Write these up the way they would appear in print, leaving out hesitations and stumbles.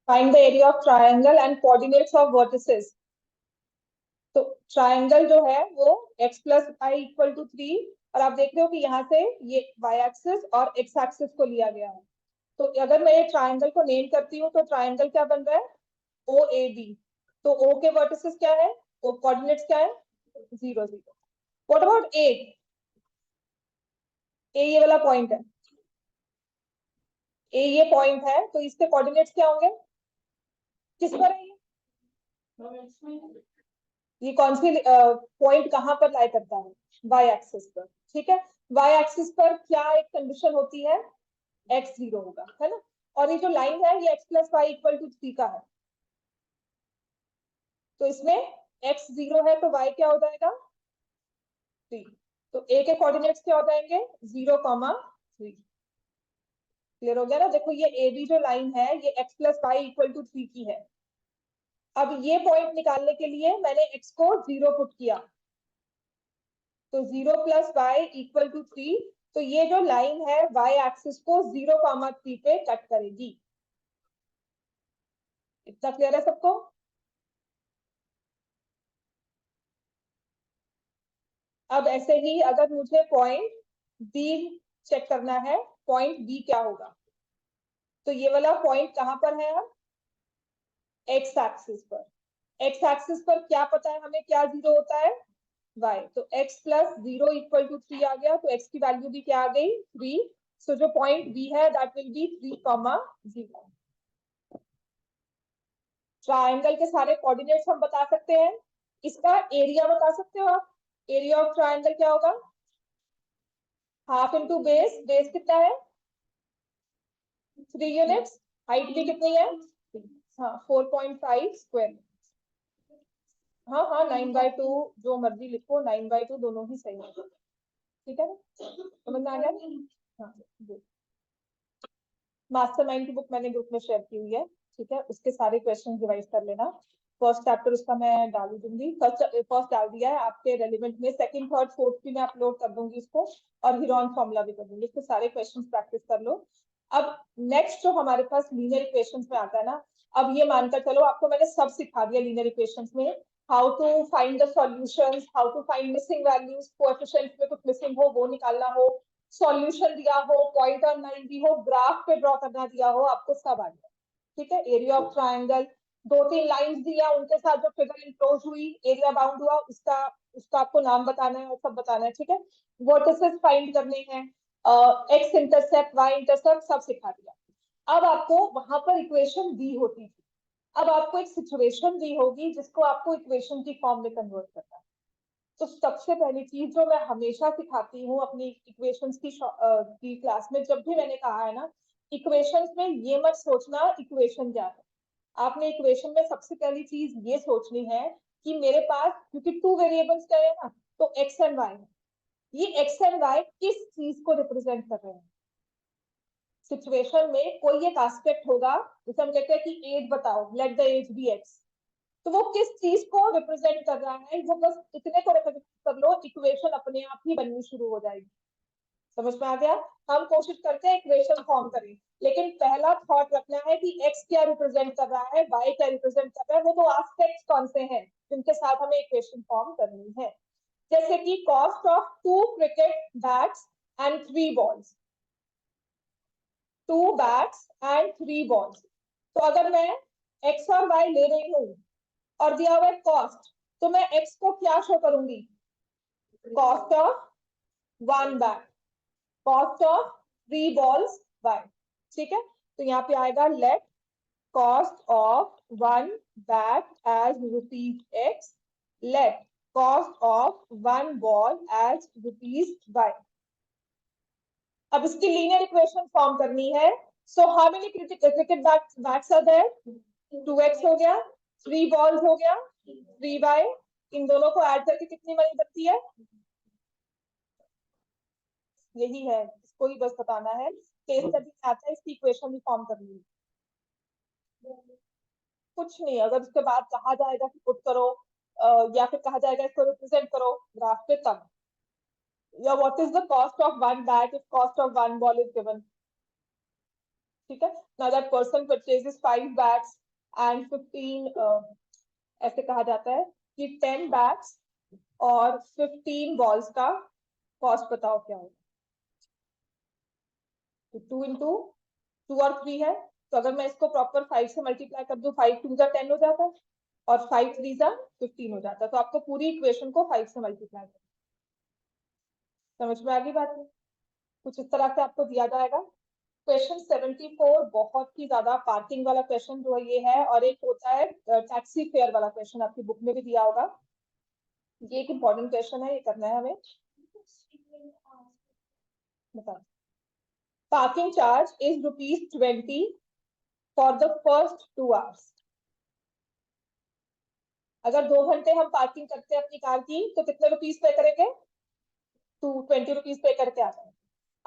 Find the area of triangle and coordinates of vertices. तो triangle जो है वो x plus y equal to 3, और आप देख रहे हो कि यहाँ से ये y एक्सिस और x एक्सिस को लिया गया है। तो अगर मैं ये ट्रायंगल को नेम करती हूँ तो ट्रायंगल क्या बन रहा है, ओ ए बी। तो O के वर्टिसेस क्या है, ओ कोऑर्डिनेट्स क्या है, 0 0। व्हाट अबाउट ए, ये वाला पॉइंट है, ये पॉइंट है, तो इसके कोऑर्डिनेट्स क्या होंगे, किस पर है ये कौन सी पॉइंट कहाँ पर लाई करता है, वाई एक्सिस पर। ठीक है, वाई एक्सिस पर क्या एक कंडीशन होती है, x 0 होगा, है ना। और ये जो लाइन है ये x plus y equal to 3 का है, तो इसमें x 0 है तो y क्या हो जाएगा, 3। तो a के कोऑर्डिनेट्स क्या हो जाएंगे, 0,3। क्लियर हो गया ना। देखो ये ए बी जो लाइन है ये x plus y equal to 3 की है। अब ये पॉइंट निकालने के लिए मैंने x को 0 पुट किया, तो 0 प्लस वाई इक्वल टू 3। तो ये जो लाइन है y एक्सिस को 0,3 पे कट करेगी। इतना क्लियर है सबको। अब ऐसे ही अगर मुझे पॉइंट बी चेक करना है, पॉइंट बी क्या होगा, तो ये वाला पॉइंट कहां पर है, अब एक्स एक्सिस पर। एक्स एक्सिस पर क्या पता है हमें, क्या 0 होता है, y। तो x प्लस 0 इक्वल टू 3 आ गया, तो x की वैल्यू भी क्या आ गई, 3। सो जो पॉइंट b है दैट विल बी 3,0। ट्रायंगल के सारे कोऑर्डिनेट्स हम बता सकते हैं। इसका एरिया बता सकते हो आप, एरिया ऑफ ट्रायंगल क्या होगा, हाफ इंटू बेस। बेस कितना है, 3 यूनिट्स। हाइट भी कितनी है, हाँ 4.5 स्क्वायर। हाँ हाँ 9/2 जो मर्जी लिखो, 9/2 दोनों ही सही है। ठीक है ना, समझ में आ गया। हाँ, मास्टरमाइंड की बुक मैंने ग्रुप में शेयर की हुई है, ठीक है, उसके सारे क्वेश्चन रिवाइज कर लेना। फर्स्ट चैप्टर उसका मैं डाल दूंगी, फर्स्ट डाल दिया है आपके रेलिवेंट में, सेकंड थर्ड फोर्थ भी मैं अपलोड कर दूंगी इसको, और हीरोन फॉर्मूला भी कर दूंगी, इसके सारे क्वेश्चन प्रैक्टिस कर लो। अब नेक्स्ट जो हमारे पास लीनियर इक्वेशंस में आता है ना, अब ये मानकर चलो आपको मैंने सब सिखा दिया लीनियर इक्वेशंस में, how to find the solutions, how to find missing values, coefficients में कुछ मिसिंग हो वो निकालना हो, सॉल्यूशन दिया हो, पॉइंट और लाइन दी हो, ग्राफ पे ड्रॉ करना दिया हो, आपको सब आ गया। ठीक है, एरिया ऑफ ट्रायंगल, 2-3 लाइंस दिया, उनके साथ जो फिगर इंक्लोज हुई, एरिया बाउंड हुआ, उसका उसका आपको नाम बताना है और सब बताना है। ठीक है, वर्टिसेस फाइंड करने हैं, एक्स इंटरसेप्ट, वाई इंटरसेप्ट, सब सिखा दिया। अब आपको वहां पर इक्वेशन दी होती थी, अब आपको एक सिचुएशन दी होगी जिसको आपको इक्वेशन की फॉर्म में कन्वर्ट करना है। तो सबसे पहली चीज जो मैं हमेशा सिखाती हूँ अपनी इक्वेशंस की क्लास में, जब भी मैंने कहा है ना, इक्वेशंस में ये मत सोचना इक्वेशन क्या है, आपने इक्वेशन में सबसे पहली चीज ये सोचनी है कि मेरे पास, क्योंकि 2 वेरिएबल्स क्या है ना, तो एक्स एंड वाई है, ये एक्स एंड वाई किस चीज को रिप्रेजेंट कर रहे हैं। सिचुएशन में कोई एक एस्पेक्ट होगा, जैसे हम कहते हैं कि एज बताओ, let the age be X, तो वो किस चीज को रिप्रेजेंट कर रहा है, वो बस इतने को रिप्रेजेंट कर लो, इक्वेशन अपने आप ही बननी शुरू हो जाएगी। समझ में आ गया। हम कोशिश करते हैं इक्वेशन फॉर्म करें, लेकिन पहला थॉट रखना है कि एक्स क्या रिप्रेजेंट कर रहा है, वाई क्या रिप्रेजेंट कर रहा है, वो दो एस्पेक्ट्स कौन से हैं जिनके साथ हमें इक्वेशन फॉर्म करनी है। जैसे कि cost of 2 cricket bats and 3 balls, 2 bats and 3 balls. तो अगर मैं एक्स और वाई ले रही हूँ और दिया हुआ कॉस्ट, तो मैं एक्स को क्या शो करूंगी, cost of 1 bat, cost of 3 balls buy. ठीक है, तो यहाँ पे आएगा let cost of 1 bat as ₹x, let cost of 1 ball as ₹y। अब इसकी लीनियर इक्वेशन फॉर्म करनी है। So how many cricket bats are there, 2x हो गया, 3 बॉल्स हो गया, 3y, इन दोनों को ऐड करके कितनी बनी बनती है, यही है, इसको ही बस बताना है, केस स्टडी आता है, इसकी इक्वेशन भी फॉर्म करनी है, कुछ नहीं। अगर उसके बाद कहा जाएगा कि पुट करो, या फिर कहा जाएगा इसको रिप्रेजेंट करो ग्राफ पे, तब, या what is the cost of 1 bat if cost of 1 ball is given, ठीक है। Now that person purchases 5 bags and 15 ऐसे कहा जाता है कि 10 बैग्स और 15 बॉल्स का कॉस्ट बताओ क्या होगा। तो 2 इंटू 2 और 3 है, तो अगर मैं इसको प्रॉपर 5 से मल्टीप्लाई कर दूं, 5 2 जा 10 हो जाता है और 5 3 जा 15 हो जाता है। तो आपको पूरी इक्वेशन को 5 से मल्टीप्लाई करना। समझ में आ गई बात है? कुछ इस तरह से आपको दिया जाएगा। क्वेश्चन 74 बहुत ही ज्यादा पार्किंग वाला क्वेश्चन जो ये है, और एक होता है टैक्सी फेयर वाला क्वेश्चन, आपकी बुक में भी दिया होगा। ये एक इंपॉर्टेंट क्वेश्चन है, ये करना है हमें। बताओ। Parking charge is ₹20 for the first 2 hours. अगर 2 घंटे हम पार्किंग करते हैं अपनी कार की, तो कितने रुपीस पे करेंगे? 20 रुपीस पे करके आता है।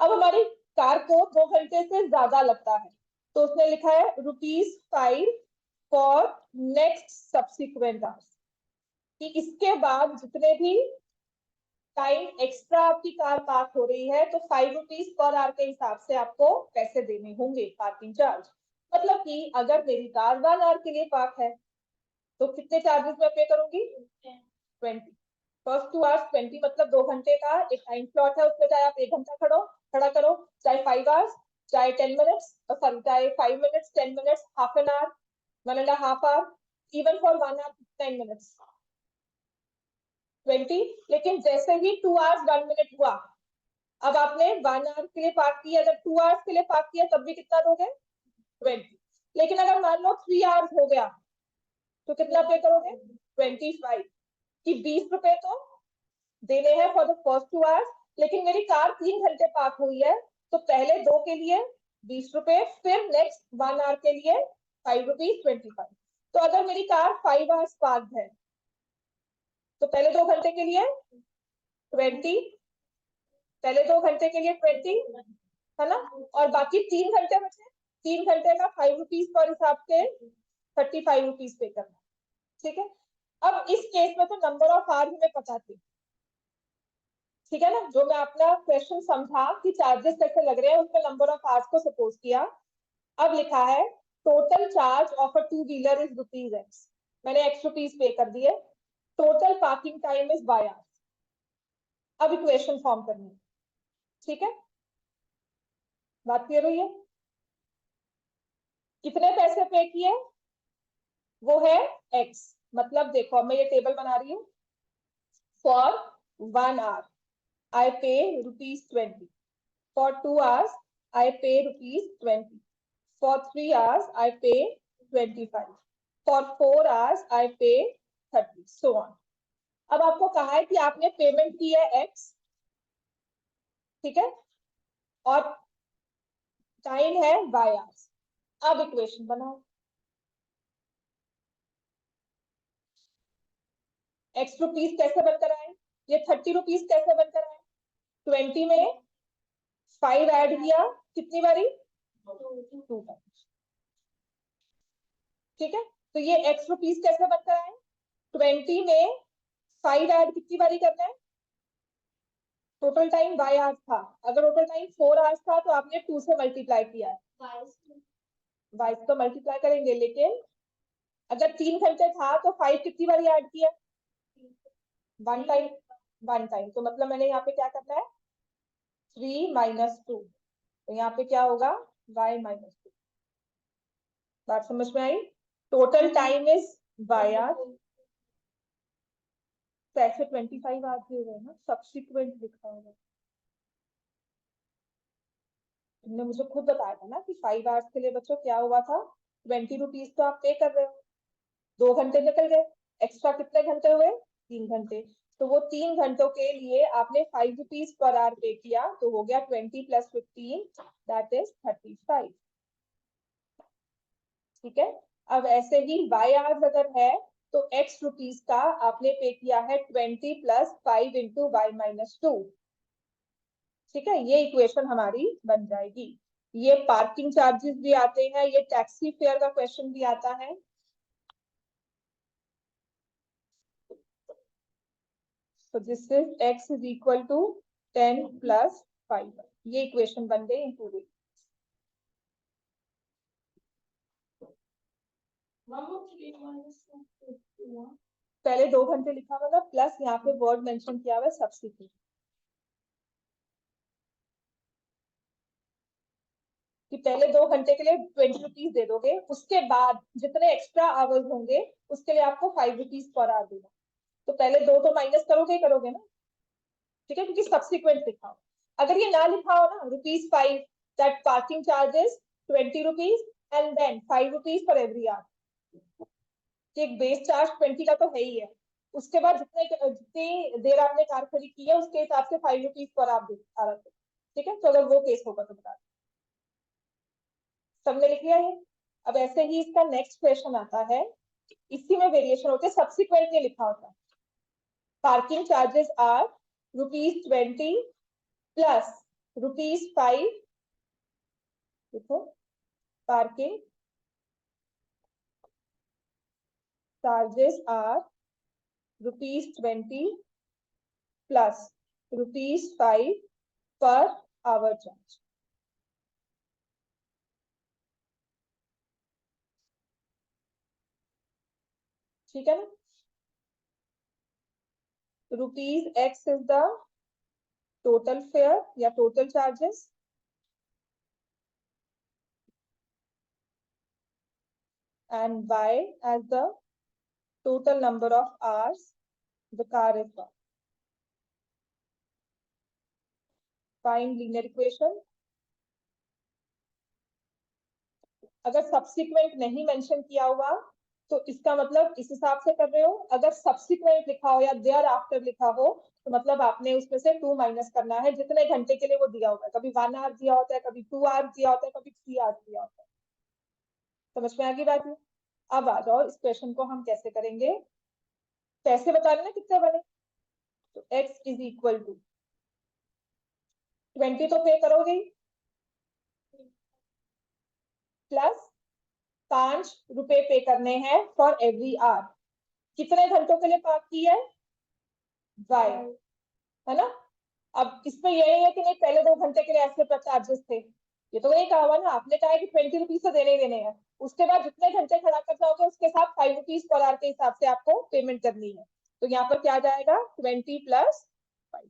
अब हमारी कार को 2 घंटे से ज्यादा लगता है, तो उसने लिखा है ₹5 फॉर नेक्स्ट सब्सिक्वेंट आवर्स, कि इसके बाद जितने भी टाइम एक्स्ट्रा आपकी कार पार्क हो रही है, तो ₹5 पर आवर के हिसाब से आपको पैसे देने होंगे, पार्किंग चार्ज। मतलब कि अगर मेरी कार 1 आवर के लिए पार्क है, तो कितने चार्जेस मैं पे करूंगी? 20। फर्स्ट 2 आवर्स 20, मतलब 2 घंटे का एक टाइम स्लॉट है, उसमें चाहे आप 1 घंटा खड़ा करो, चाहे 5 आवर्स, चाहे 10 मिनट्स, सॉरी चाहे 5 minutes, 10 minutes, half an hour, 1.5 hour, even for 1 hour 9 minutes, 20। लेकिन जैसे ही 2 आवर्स 1 मिनट हुआ, अब आपने 1 आवर के लिए पार्क किया, जब 2 आवर्स के लिए पार्क किया तब भी कितना दोगे? 20। लेकिन अगर मान लो 3 आवर्स हो गया, तो कितना पे करोगे? 25। कि 20 रुपए तो देने हैं फॉर द फर्स्ट 2 आवर्स, लेकिन मेरी कार 3 घंटे पार्क हुई है, तो पहले 2 के लिए 20 रुपए, फिर नेक्स्ट 1 आवर के लिए ₹5, 25। तो अगर मेरी कार 5 आवर्स पार्क है, तो पहले 2 घंटे के लिए 20, पहले 2 घंटे के लिए 20 है ना, और बाकी 3 घंटे बचे, 3 घंटे का ₹5 पर हिसाब से ₹35 पे करना। ठीक है। अब इस केस में तो नंबर ऑफ आवर हमें पता थी, ठीक है ना, जो मैं अपना क्वेश्चन समझा कि चार्जेस कैसे लग रहे हैं, उसमें नंबर ऑफ आवर्स को सपोज किया। अब लिखा है total charge of a 2 wheeler is ₹X, मैंने ₹X पे कर दिए, total parking time is by hours. अब इक्वेशन फॉर्म करनी है, ठीक है, बात क्लियर हुई है? कितने पैसे पे किए, वो है X, मतलब देखो मैं ये टेबल बना रही हूँ। For 1 hour I pay ₹20, for 2 hours I pay ₹20, for 3 hours I pay 25, for 4 hours I pay 30, so on। अब आपको कहा है कि आपने पेमेंट की है X, ठीक है, और टाइम है Y hours। अब इक्वेशन बनाओ। X रुपीस कैसे बनकर आए, ये ₹30 कैसे बनकर आए? 20 में 5 ऐड किया, कितनी बारी? 2 टाइम्स, ठीक है। तो ये ₹X कैसे बनकर आए? 20 में 5 ऐड कितनी बारी करना है? टोटल टाइम बाय आवर्स था, अगर टोटल टाइम 4 आवर्स था तो आपने 2 से मल्टीप्लाई किया है, 22 तो मल्टीप्लाई करेंगे, लेकिन अगर 3 घंटे था तो 5 कितनी बारी ऐड किया? 1 टाइम, 1 टाइम, तो मतलब मैंने यहाँ पे क्या करना है? 3 - 2, तो यहाँ पे क्या होगा? y - 2। बात समझ में आई? Total time is by hours, तो ऐसे 25 आवर्स दिए हुए ना, सब्सिक्वेंट लिखा होगा। तुमने मुझे खुद बताया था ना कि 5 आवर्स के लिए बच्चों क्या हुआ था, ₹20 तो आप पे कर रहे हो, 2 घंटे निकल गए, एक्स्ट्रा कितने घंटे हुए? 3 घंटे, तो वो 3 घंटों के लिए आपने ₹5 पर आवर पे किया, तो हो गया 20 + 15, दैट इज 35, ठीक है। अब ऐसे ही बाय आवर्स अगर है, तो ₹X का आपने पे किया है 20 + 5 × y - 2, ठीक है, ये इक्वेशन हमारी बन जाएगी। ये पार्किंग चार्जेस भी आते हैं, ये टैक्सी फेयर का क्वेश्चन भी आता है। So this is X is equal to 10 + 5, ये इक्वेशन बन गई इन पूरी। पहले 2 घंटे लिखा हुआ था प्लस यहाँ पे वर्ड मेंशन किया हुआ है सब्स्टिट्यूट। कि पहले 2 घंटे के लिए 20 रुपीज दे दोगे, उसके बाद जितने एक्स्ट्रा आवर्स होंगे उसके लिए आपको 5 रुपीज पर आवर देना। तो पहले 2 तो माइनस करोगे ही करोगे ना, ठीक है, क्योंकि सब्सिक्वेंट लिखा हो। अगर ये ना लिखा हो ना ₹5 that parking charges 20 rupees and then 5 rupees for every hour, एक बेस चार्ज 20 का तो है ही है, उसके बाद जितनी देर आपने कार खड़ी की है उसके हिसाब से 5 रुपीज पर आवर, ठीक है। तो अगर वो केस होगा तो बता, सबने लिख लिया ये। अब ऐसे ही इसका नेक्स्ट क्वेश्चन आता है, इसी में वेरिएशन होते हैं, सब्सिक्वेंटली लिखा होता है पार्किंग चार्जेस आर ₹20 प्लस ₹5। देखो parking charges are ₹20 plus ₹5 per our charge. ठीक है ना, ₹X is the total fare या total charges and Y as the total number of hours the car is working. Find linear equation. अगर subsequent नहीं mention किया हुआ तो इसका मतलब इस हिसाब से कर रहे हो, अगर सब्सिक्वेंट लिखा हो या देयर आफ्टर लिखा हो तो मतलब आपने उसमें से 2 माइनस करना है, जितने घंटे के लिए वो दिया होगा। कभी 1 आवर दिया होता है, कभी 2 आवर दिया होता है, कभी 3 आवर दिया होता है। समझ में आ गई बात है। अब आ जाओ इस क्वेश्चन को हम कैसे करेंगे। पैसे बता रहे ना कितने बने, तो x इज इक्वल टू 20 तो पे करोगे प्लस ₹5 पे करने हैं फॉर एवरी आवर। कितने घंटों के लिए पार्क किया है, वाई, है ना। अब इसमें यही है कि नहीं पहले 2 घंटे के लिए ऐसे चार्जेस थे, ये तो नहीं कहा हुआ ना आपने, कहा है कि 20 रुपीज तो देने ही देने हैं। उसके बाद जितने घंटे खड़ा कर जाओगे उसके साथ 5 रुपीज पर आवर के हिसाब से आपको पेमेंट करनी है। तो यहाँ पर क्या जाएगा 20 प्लस 5।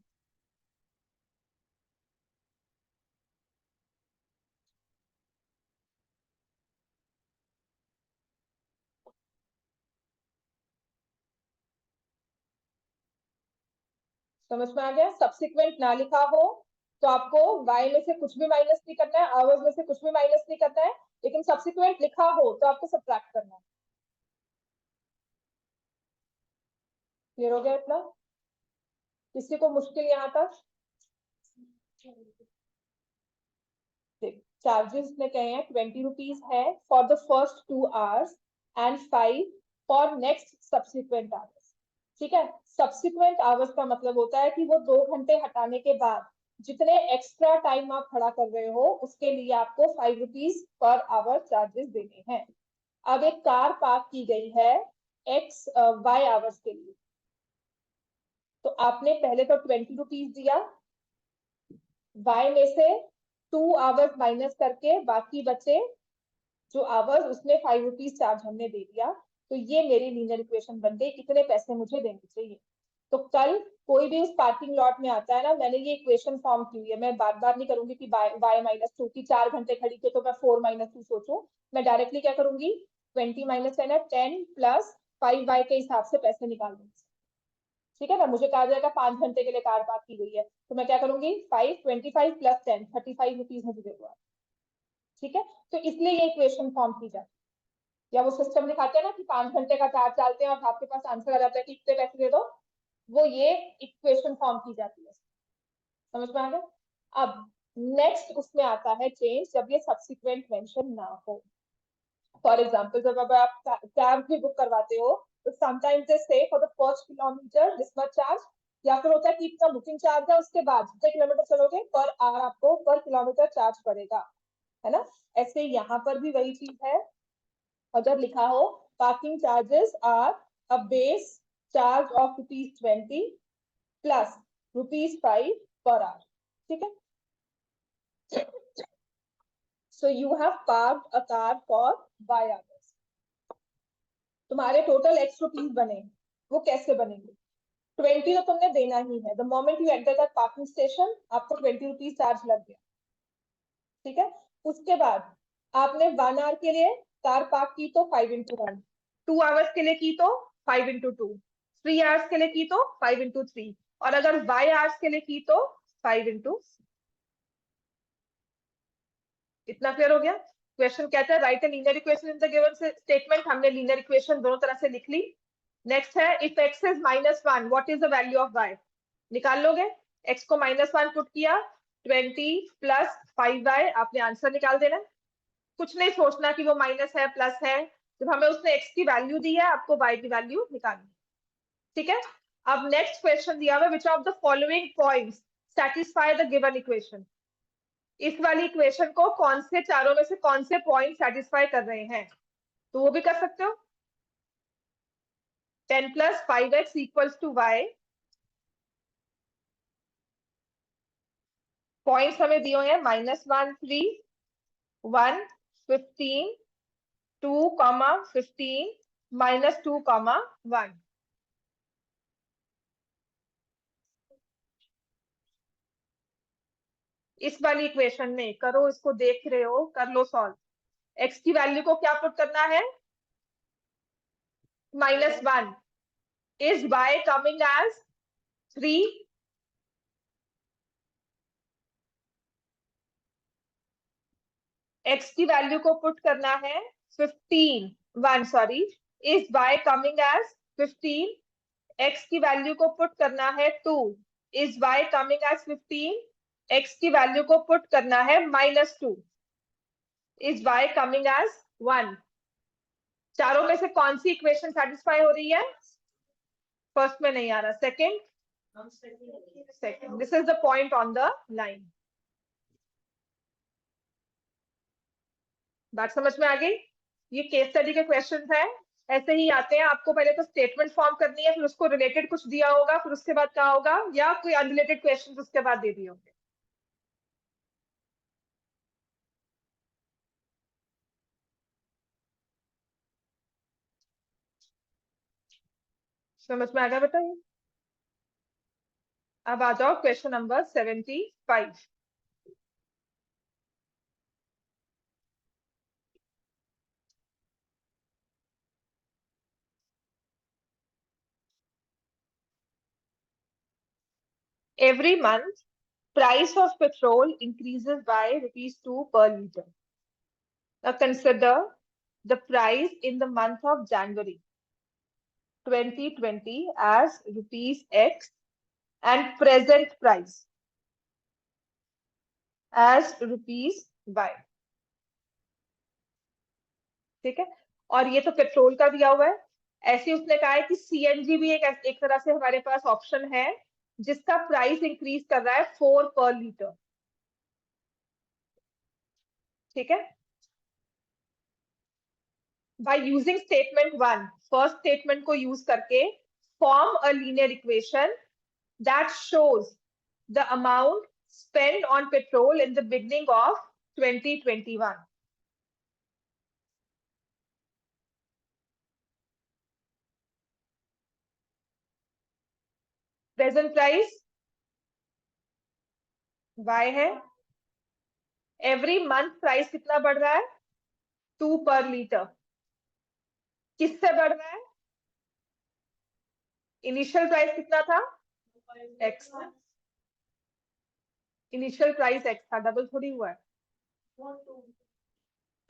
समझ में आ गया। सब्सिक्वेंट ना लिखा हो तो आपको वाई में से कुछ भी माइनस नहीं करना है, आवर्स में से कुछ भी माइनस नहीं करना है, लेकिन सब्सिक्वेंट लिखा हो तो आपको सब्ट्रैक्ट करना है। क्लियर हो गया इतना, किसी को मुश्किल यहाँ तक। चार्जेस में कहे हैं 20 रुपीज है for the first 2 hours and 5 for next subsequent hours. ठीक है, सब्सिक्वेंट आवर्स का मतलब होता है कि वो 2 घंटे हटाने के बाद जितने एक्स्ट्रा टाइम आप खड़ा कर रहे हो उसके लिए आपको 5 रुपीज पर आवर चार्जेस देने हैं। अब एक कार पार्क की गई है वाई आवर्स के लिए, तो आपने पहले तो 20 रुपीज दिया, वाई में से 2 आवर्स माइनस करके बाकी बचे जो आवर्स उसमें 5 रुपीज चार्ज हमने दे दिया। तो ये मेरी लीनियर इक्वेशन बन गई, इतने पैसे मुझे देने चाहिए। तो कल कोई भी उस पार्किंग लॉट में आता है ना, मैंने ये इक्वेशन फॉर्म की हुई है, मैं बार बार नहीं करूंगी कि y-2 की 4 घंटे खड़ी के तो मैं 4-2 सोचूं, मैं डायरेक्टली क्या करूंगी 20 माइनस 10 प्लस 5y के हिसाब से पैसे निकाल दूंगी। ठीक है ना, मुझे कहा जाएगा 5 घंटे के लिए कार पार्क की गई है तो मैं क्या करूंगी 5 25 प्लस 10 35 रुपीज मुझे दे दो। ठीक है, तो इसलिए ये इक्वेशन फॉर्म की जाती है, या वो सिस्टम दिखाते हैं ना कि 5 घंटे का चार्ज डालते हैं और आपके पास आंसर आ जाता है कि इतने पैसे दे दो, वो ये इक्वेशन फॉर्म की जाती है। समझ में आ गया। अब नेक्स्ट उसमें आता है चेंज जब ये सब्सिक्वेंट मेंशन ना हो। फॉर एग्जाम्पल जब अब आप कैब भी बुक करवाते हो तो समटाइम्स दे से for the first kilometre this much charge, या फिर होता है कि इतना बुकिंग चार्ज है, उसके बाद जितने किलोमीटर चलोगे पर आवर आपको पर किलोमीटर चार्ज पड़ेगा, है ना। ऐसे यहाँ पर भी वही चीज है, अगर लिखा हो parking charges are a base charge of ₹20 plus ₹5 per our. ठीक है, so you have parked a car for y hours, तुम्हारे टोटल एक्स रुपीज बने, वो कैसे बनेंगे? 20 तो तुमने देना ही है। The moment you enter that parking station, आपको 20 रुपीज चार्ज लग गया, ठीक है। उसके बाद आपने 1 आवर के लिए कार पार्क की तो 5x1, 2 आवर्स के लिए की तो 5x2, 3 आवर्स के लिए की तो 5x3, और अगर y आवर्स के लिए की तो 5x। इतना क्लियर हो गया? क्वेश्चन कहता है right a linear equation in the given statement. हमने लीनियर इक्वेशन दोनों तरह से लिख ली। नेक्स्ट है if x is -1 what is the value of y। निकाल लोगे, x को -1 पुट किया, 20 प्लस 5y, आपने आंसर निकाल देना। कुछ नहीं सोचना कि वो माइनस है प्लस है, जब हमें उसने x की वैल्यू दी है, आपको y की वैल्यू निकालनी, ठीक है। अब नेक्स्ट क्वेश्चन दिया हुआ, which of the following points satisfy the given equation. इस वाली इक्वेशन को कौन से चारों में से कौन से पॉइंट सेटिस्फाई कर रहे हैं, तो वो भी कर सकते हो। 10 + 5x = y, पॉइंट्स हमें दिए हुए हैं -1 3 1 15 2, 15 -2, 1। इस वाली इक्वेशन में करो, इसको देख रहे हो, कर लो सॉल्व। x की वैल्यू को क्या पुट करना है? -1। Is y coming as 3? x की वैल्यू को पुट करना है 1 sorry, is y coming as 15? x की वैल्यू को पुट करना है 2, is y coming as 15? x की वैल्यू को पुट करना है -2, इज y कमिंग एज 1। चारों में से कौन सी इक्वेशन सेटिस्फाई हो रही है? फर्स्ट में नहीं आ रहा, second, this is the point on the line. बात समझ में आ गई? ये केस स्टडी के क्वेश्चन है, ऐसे ही आते हैं। आपको पहले तो स्टेटमेंट फॉर्म करनी है, फिर उसको रिलेटेड कुछ दिया होगा, फिर उसके बाद क्या होगा, या कोई अनरिलेटेड क्वेश्चन उसके बाद दे दिए होंगे। समझ में आ गया बताइए? अब आ जाओ question number 75। Every month, price of petrol increases by ₹2 per liter. Now consider the price in the month of January 2020 as ₹X and present price as ₹Y. ठीक है, और ये तो पेट्रोल का दिया हुआ है। ऐसे उसने कहा है कि सीएनजी भी एक तरह से हमारे पास ऑप्शन है जिसका प्राइस इंक्रीज कर रहा है 4 पर लीटर, ठीक है। By using statement 1, first statement को यूज करके form a linear equation that shows the amount spent on petrol in the beginning of 2021. Present price y है, एवरी मंथ प्राइस कितना बढ़ रहा है? 2 पर लीटर। किससे बढ़ रहा है? इनिशियल प्राइस कितना था? x। इनिशियल प्राइस x था, डबल थोड़ी हुआ है।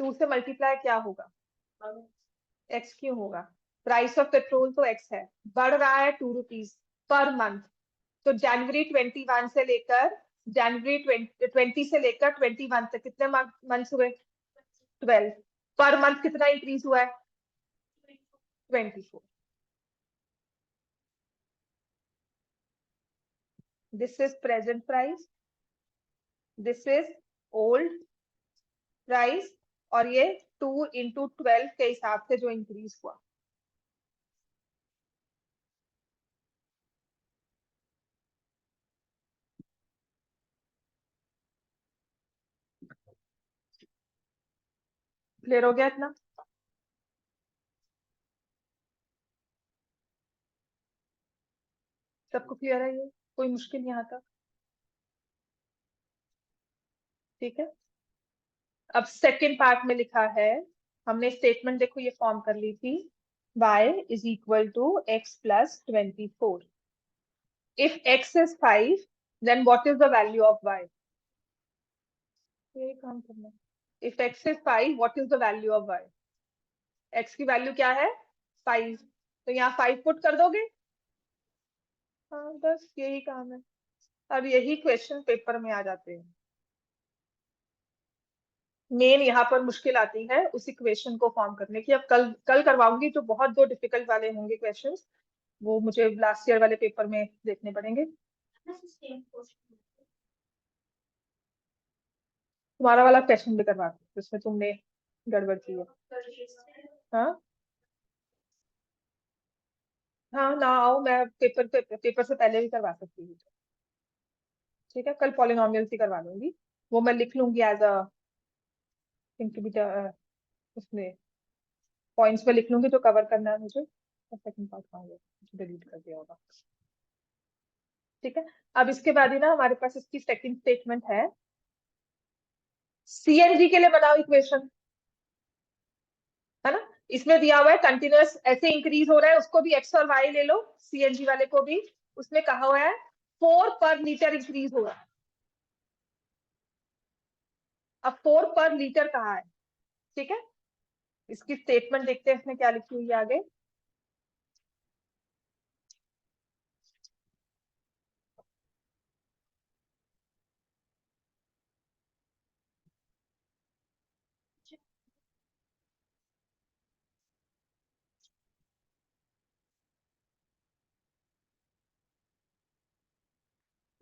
2 से मल्टीप्लाई क्या होगा? x क्यों होगा? प्राइस ऑफ पेट्रोल तो x है, बढ़ रहा है 2 रुपीज पर मंथ। तो जनवरी 21 से लेकर जनवरी 20 से लेकर 21 तक कितने मंथ्स हुए? 12। पर मंथ कितना इंक्रीज हुआ है? 24। This is present price, this is old price, और ये 2 × 12 के हिसाब से जो इंक्रीज हुआ। क्लियर हो गया इतना? सबको क्लियर है? ये कोई मुश्किल यहाँ तक? ठीक है। अब सेकेंड पार्ट में लिखा है, हमने स्टेटमेंट देखो ये फॉर्म कर ली थी, y is equal to x plus 24. If x is 5, then what is the value of y? ये काम करना है। If x is 5, what is the value of y? x की वैल्यू क्या है? 5। तो यहाँ 5 पुट कर दोगे। हाँ, बस यही काम है। अब यही क्वेश्चन पेपर में आ जाते हैं। मेन यहाँ पर मुश्किल आती है उस इक्वेशन को फॉर्म करने की। अब कल कल करवाऊंगी, जो बहुत दो डिफिकल्ट वाले होंगे क्वेश्चंस, वो मुझे लास्ट ईयर वाले पेपर में देखने पड़ेंगे। तुम्हारा वाला क्वेश्चन भी करवा दो जिसमें तुमने गड़बड़ की है। हाँ हाँ, ना आओ, मैं पेपर से पहले भी करवा सकती हूँ। ठीक है, कल पॉलिनोमियल ही करवा लूंगी, वो मैं लिख लूंगी as a thing to be, उसमें पॉइंट्स में लिख लूंगी जो कवर करना है मुझे। सेकंड पार्ट कहाँ गया, डिलीट कर दिया होगा। ठीक है, अब इसके बाद ही ना हमारे पास इसकी सेकंड स्टेटमेंट है, सीएनजी के लिए बनाओ इक्वेशन, है ना। इसमें दिया हुआ है कंटिन्यूअस ऐसे इंक्रीज हो रहा है, उसको भी एक्स और वाई ले लो, सीएनजी वाले को भी। उसमें कहा हुआ है 4 पर लीटर इंक्रीज हो रहा है। अब 4 पर लीटर कहा है, ठीक है। इसकी स्टेटमेंट देखते हैं इसमें क्या लिखी हुई है आगे।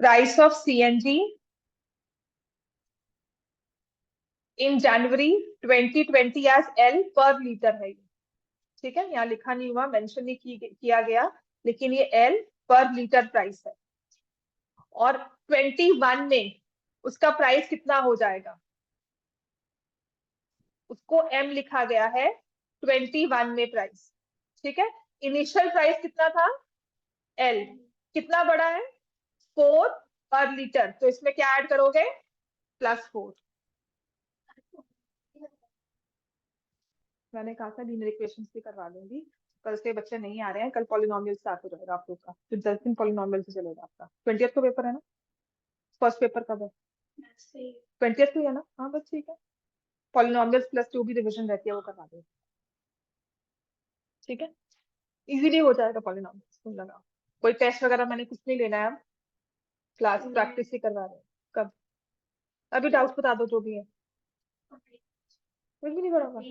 Price of CNG in January 2020 as L per litre है। ठीक है, यहाँ लिखा नहीं हुआ, मेंशन नहीं किया गया, लेकिन ये एल पर लीटर प्राइस है। और 21 में उसका प्राइस कितना हो जाएगा, उसको एम लिखा गया है 21 में प्राइस। ठीक है, इनिशियल प्राइस कितना था, एल, कितना बड़ा है, 4 पर लीटर, तो इसमें क्या ऐड करोगे, +4। मैंने कहा था लीनियर इक्वेशंस भी करवा दूंगी, कल से बच्चे नहीं आ रहे हैं, कल पॉलिनोमियल स्टार्ट हो जाएगा आप लोग का, फिर 10 दिन पॉलिनोमियल से चलेगा आपका। 20th को पेपर है ना, फर्स्ट पेपर कब है, 20th को है ना। हाँ बस ठीक है, पॉलिनोमियल्स प्लस जो भी रिविजन रहती है वो करवा दो। ठीक है, इजीली हो जाएगा पॉलिनोमियल्स, तुम लगाओ। कोई टेस्ट वगैरह मैंने कुछ नहीं लेना है, अब क्लास प्रैक्टिस ही करवा रहे हैं। कब, अभी डाउट बता दो जो भी है। कुछ भी नहीं पढ़ा,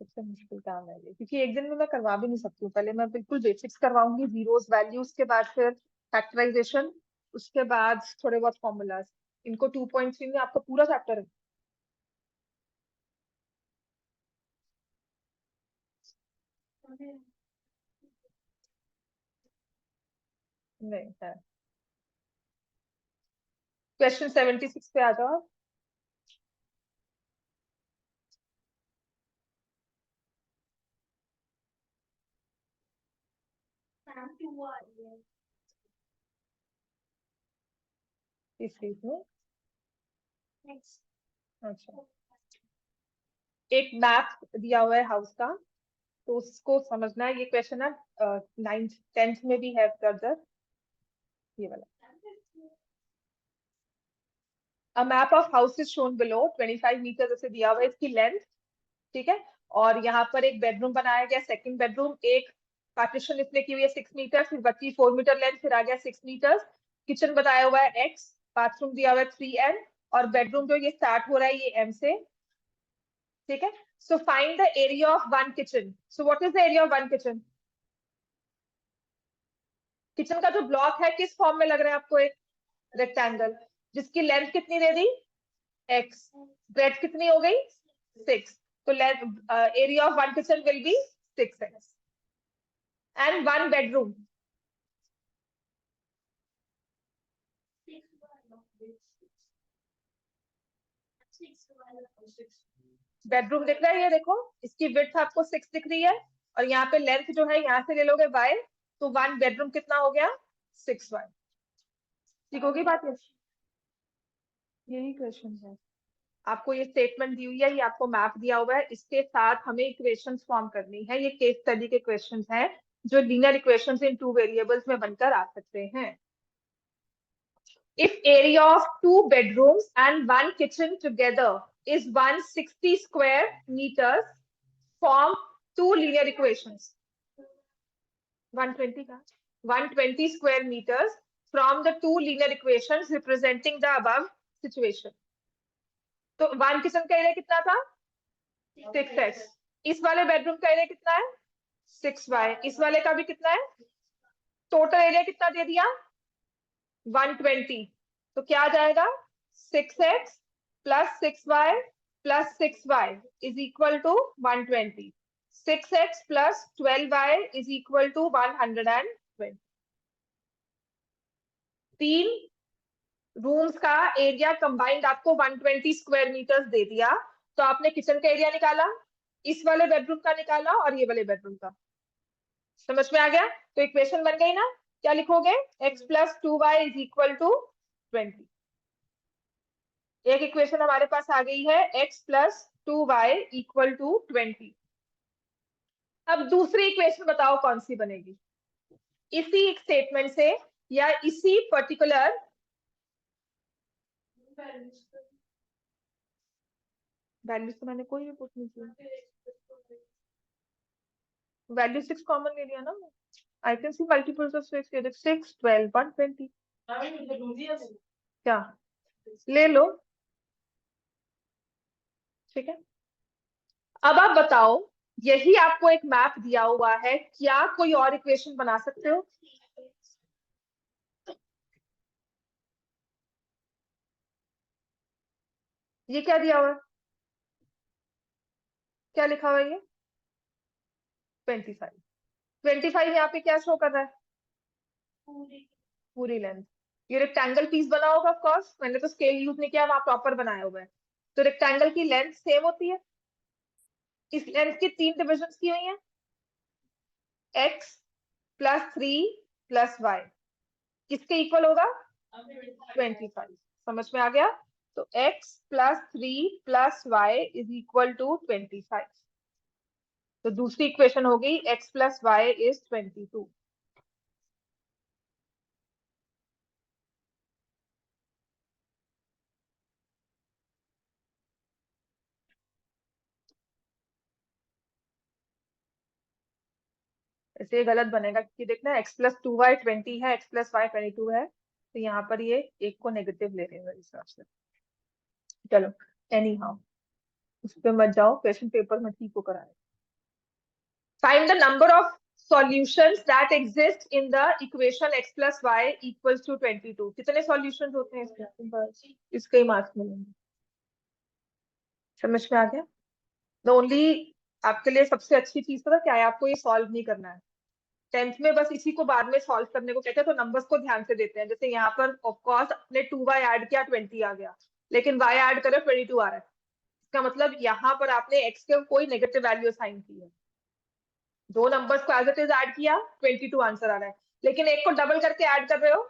सबसे मुश्किल काम है ये, क्योंकि एक दिन में मैं करवा भी नहीं सकती हूँ। पहले मैं बिल्कुल बेसिक्स करवाऊंगी, जीरोस वैल्यूज के बाद फिर फैक्टराइजेशन, उसके बाद थोड़े बहुत फॉर्मूलाज। इनको 2.3 में आपका पूरा चैप्टर है। नहीं है। क्वेश्चन 76 पे आ जाओ। इस चीज में अच्छा, एक मैप दिया हुआ है हाउस का, तो उसको समझना है। ये क्वेश्चन है 9th 10th में भी है फर्दर, ये वाला। A map of house is shown below, 25 metre जैसे दिया हुआ है इसकी लेंथ। ठीक है, और यहाँ पर एक बेडरूम बनाया गया, सेकंड बेडरूम, एक पार्टीशन इसमें की हुई है 6 मीटर, फिर बची 4 मीटर लेंथ, फिर आ गया 6 मीटर। किचन बताया हुआ है x, बाथरूम दिया हुआ है 3n, और बेडरूम जो ये स्टार्ट हो रहा है ये m से। ठीक है, so find the area of one kitchen. So what is the area of one kitchen? Kitchen का जो ब्लॉक है किस फॉर्म में लग रहा है आपको, एक रेक्टेंगल, जिसकी लेंथ कितनी दे दी, x, ब्रेड कितनी हो गई, 6, तो area of one kitchen will be 6x। And one bedroom, bedroom दिख रहा है, ये देखो इसकी विड्थ आपको 6 दिख रही है और यहाँ पे लेंथ जो है यहाँ से ले लोगे y, तो 1 बेडरूम कितना हो गया 6y। ठीक होगी बात? यही क्वेश्चन है। आपको ये स्टेटमेंट दी हुई है, ये आपको मैप दिया हुआ है, इसके साथ हमें इक्वेशंस फॉर्म करनी है। ये केस स्टडी के क्वेश्चंस हैं जो लीनियर इक्वेशंस इन 2 वेरिएबल्स में बनकर आ सकते हैं। If area of 2 bedrooms and 1 kitchen together is 160 square meters, form 2 linear equations. 120 का 120 square meters from the 2 linear equations representing the above situation. तो 1 किचन का एरिया कितना था 6x, इस वाले बेडरूम का एरिया कितना है 6y, इस वाले का भी कितना है, टोटल एरिया कितना दे दिया 120, तो क्या आ जाएगा 6x plus 6y plus 6y is equal to 120। 6x plus 12y is equal to 120। 3 rooms का एरिया कंबाइंड आपको 120 स्क्वायर मीटर्स दे दिया, तो आपने किचन का एरिया निकाला, इस वाले बेडरूम का निकाला और ये वाले बेडरूम का। समझ में आ गया? तो इक्वेशन बन गई ना। क्या लिखोगे x plus 2y is equal to 20। एक इक्वेशन हमारे पास आ गई है x plus 2y equal to 20। अब दूसरी इक्वेशन बताओ कौन सी बनेगी इसी एक स्टेटमेंट से या इसी पर्टिकुलर वैल्यूज तो मैंने कोई भी पुट नहीं किया, वैल्यू 6 कॉमन ले लिया ना। I can see multiples of 6, 6 12 120 क्या ले लो। ठीक है, अब आप बताओ यही आपको एक मैप दिया हुआ है, क्या कोई और इक्वेशन बना सकते हो? ये क्या दिया हुआ है, क्या लिखा हुआ है ये 25। 25 यहाँ पे क्या शो कर रहा है पूरी लेंथ। ये रेक्टेंगल पीस बना होगा ऑफ कोर्स, मैंने तो स्केल यूज नहीं किया, वहां प्रॉपर बनाया हुआ है। तो रेक्टेंगल की लेंथ सेम होती है, इस लेंथ की 3 डिविजन की हुई है, x प्लस 3 प्लस वाई किसके इक्वल होगा 25। समझ में आ गया? तो x plus 3 plus y is equal to 25। तो दूसरी इक्वेशन होगी x प्लस वाई इज 22। ऐसे ये गलत बनेगा क्योंकि देखना x प्लस 2y 20 है, x प्लस वाई 22 है, तो यहाँ पर ये एक को नेगेटिव ले रहे हैं इस हिसाब से। चलो एनी हाउ उस पर मत जाओ, क्वेश्चन पेपर में ठीक होकर आए। Find the number of solutions that exist in the equation x plus y equals to 22। कितने सॉल्यूशंस होते हैं इसके? बस इसके ही मार्क्स मिलेंगे। समझ में आ गया? द ओनली आपके लिए सबसे अच्छी चीज पता क्या है, आपको ये सॉल्व नहीं करना है। 10th में बस इसी को बाद में सॉल्व करने को कहते हैं, तो नंबर्स को ध्यान से देते हैं। जैसे यहाँ पर ऑफकोर्स अपने 2y ऐड किया 20 आ गया, लेकिन y ऐड करे 22 आ रहा है, इसका मतलब यहाँ पर आपने x के कोई नेगेटिव वैल्यू असाइन की है। दो नंबर्स को एज इट इज ऐड किया 22 आंसर आ रहा है, लेकिन एक को डबल करके ऐड कर रहे हो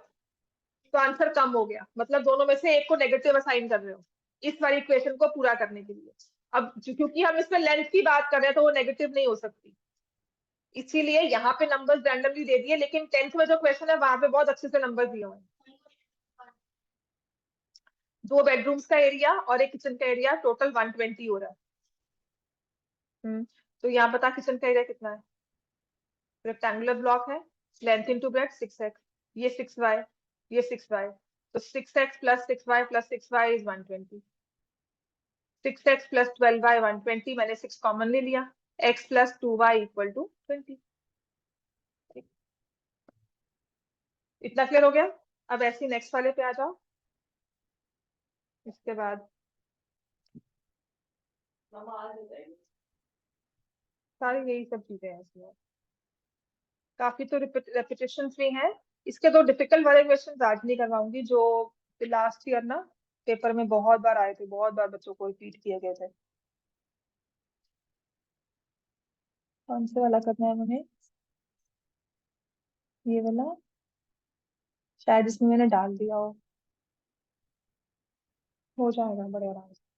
तो आंसर कम हो गया, मतलब दोनों में से एक को नेगेटिव असाइन कर रहे हो इस वाली इक्वेशन को पूरा करने के लिए। अब क्योंकि हम इसमें लेंथ की बात कर रहे हैं तो वो नेगेटिव नहीं हो सकती, इसीलिए यहाँ पे नंबर्स रैंडमली दे दिए, लेकिन 10th में जो क्वेश्चन है वहां पे बहुत अच्छे से नंबर दिए हुए हैं। 2 बेडरूम्स का एरिया और एक किचन का एरिया टोटल 120 हो रहा है। तो यहाँ पता किचन का एरिया कितना है, रेक्टेंगुलर ब्लॉक है, लेंथ इनटू ब्रेड्थ 6x, ये 6y, ये 6y, तो 6x plus 6y plus 6y is 120। 6x plus 12y 120, मैंने 6 कॉमन ले लिया, x plus 2y equal to 20। इतना क्लियर हो गया? अब ऐसे नेक्स्ट वाले पे आ जाओ। इसके बाद सारी यही सब चीजें हैं इसमें, काफी तो रेपिटेशन भी हैं। इसके तो डिफिकल्ट वाले क्वेश्चन आज नहीं करवाऊंगी, जो लास्ट ईयर ना पेपर में बहुत बार आए थे, बहुत बार बच्चों को रिपीट किए गए थे। कौन से वाला करना है मुझे? ये वाला, शायद इसमें मैंने डाल दिया हो जाएगा बड़े आराम से।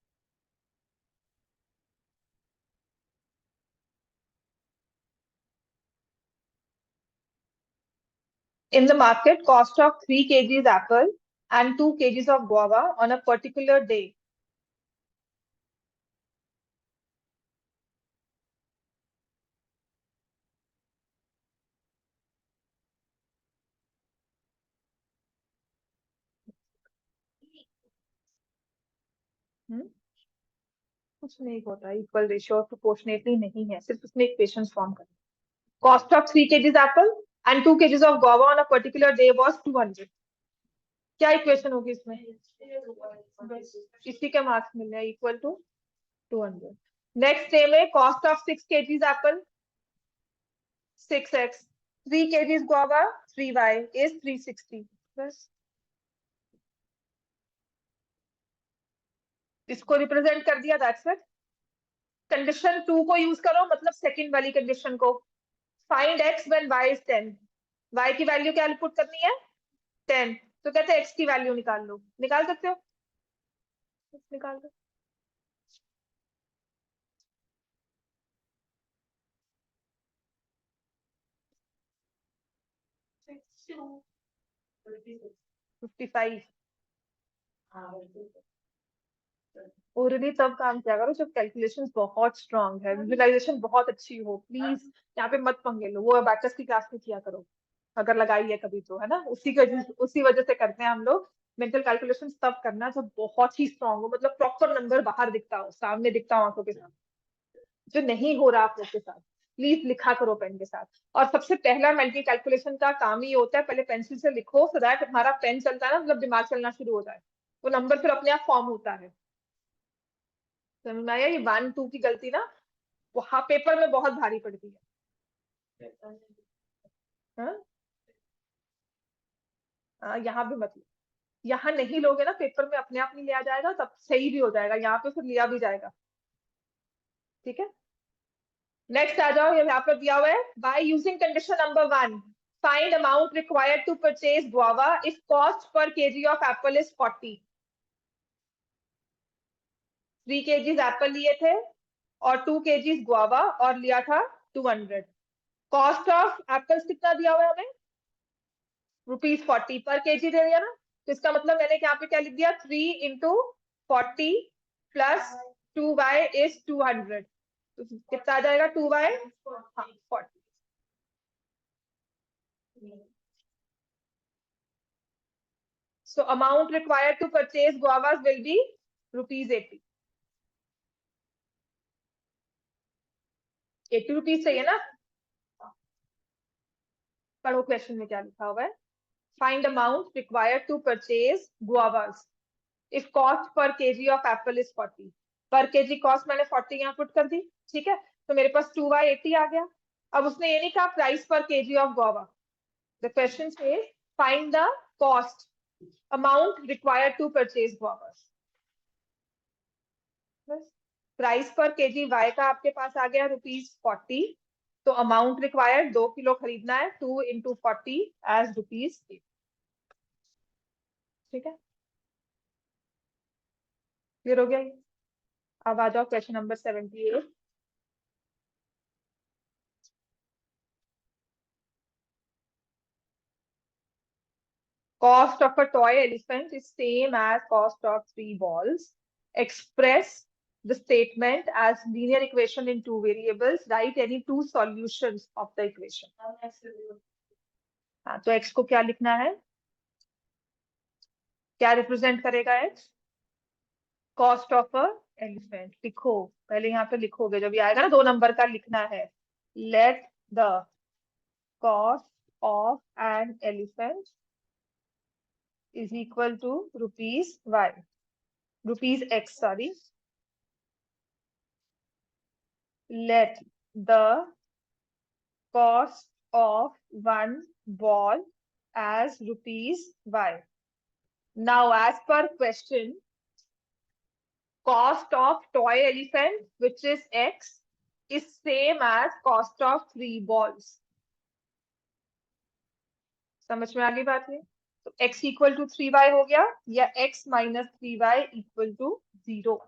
In the market, cost of 3 kgs apple and 2 kgs of guava on a particular day. हम्म, कुछ नहीं होता, इक्वल रेशियो और प्रोपोर्शनेटली नहीं है, सिर्फ उसमें इक्वेशंस फॉर्म करना। Cost of 3 kgs Apple and 2 kgs of guava on a particular day was 200। क्या इक्वेशन होगी इसमें? इसी के मार्क्स मिल रहे हैं, इक्वल टू 200। नेक्स्ट डे में cost of 6 kgs Apple 6x, 3 kgs guava 3y is 360। बस इसको रिप्रेजेंट कर दिया, दैट्स इट। कंडीशन 2 को यूज करो, मतलब सेकंड वाली कंडीशन को। Find x when y is 10। y की वैल्यू क्या पुट करनी है? 10। तो कहते हैं x की वैल्यू निकाल लो। निकाल सकते हो? निकाल दो। Fifty five. ओरली तब काम किया करो जब कैलकुलेशंस बहुत स्ट्रांग है, विजुअलाइजेशन बहुत अच्छी हो। प्लीज यहाँ पे मत पंगे लो, वो अबैकस की क्लास में किया करो अगर लगाई है कभी तो, है ना। उसी वजह से करते हैं हम लोग। मेंटल कैलकुलेशन तब करना जब बहुत ही स्ट्रांग हो, मतलब प्रॉपर नंबर बाहर दिखता हो, सामने दिखता हो आंखों के साथ। जो नहीं हो रहा आप लोग के साथ, प्लीज लिखा करो पेन के साथ। और सबसे पहला मेंटल कैलकुलेशन का काम ही होता है, पहले पेंसिल से लिखो, सो दैट हमारा पेन चलता है ना, मतलब दिमाग चलना शुरू हो जाए, वो नंबर फिर अपने आप फॉर्म होता है। समझ में आया? ये 1 2 की गलती ना वहां पेपर में बहुत भारी पड़ती है। हाँ? यहाँ भी मतलब, यहाँ नहीं लोगे ना पेपर में, अपने आप नहीं लिया जाएगा, तब सही भी हो जाएगा, यहाँ पे फिर लिया भी जाएगा। ठीक है, नेक्स्ट आ जाओ। यहाँ पर दिया हुआ है, by using condition number 1 find amount required to purchase guava if cost per kg of apple is 40। 3 kgs apple लिए थे और 2 kgs गुआवा और लिया था 200। कॉस्ट ऑफ एप्पल्स कितना दिया हुआ है हमें? ₹40 पर केजी दे दिया ना। तो इसका मतलब मैंने यहाँ पे क्या लिख दिया, 3 इंटू 40 प्लस 2y इज 200। तो कितना आ जाएगा? 2y, हाँ 40। So amount required to purchase guavas will be ₹80। 80 rupees चाहिए ना। पढ़ो क्वेश्चन में क्या लिखा हुआ है। Find amount required to purchase guavas if cost per kg of apple is 40। Per KG cost मैंने 40 यहाँ पुट कर दी। ठीक है, तो मेरे पास 2/80 आ गया। अब उसने ये नहीं कहा price per kg of guava. The question says find the cost amount required to purchase guavas. Price per kg Y का आपके पास आ गया ₹40। तो अमाउंट रिक्वायर्ड 2 किलो खरीदना है, 2 इंटू 40 एज ₹8। ठीक है, क्लियर हो गया? अब आ जाओ question number 78। Cost of a toy elephant is same as cost of 3 balls. Express the statement as linear equation in 2 variables. Write any 2 solutions of the equation. हाँ, तो x को क्या लिखना है? क्या रिप्रेजेंट करेगा x? Cost of a elephant. लिखो, पहले यहाँ पे लिखोगे, जब ये आएगा ना 2 नंबर का लिखना है। Let the cost of an elephant is equal to rupees x, sorry. Let the cost of one ball as rupees y. Now, as per question, cost of toy elephant, which is x, is same as cost of 3 balls. समझ में आ गई बात? ये तो x equal to 3y हो गया, या x minus 3y equal to 0।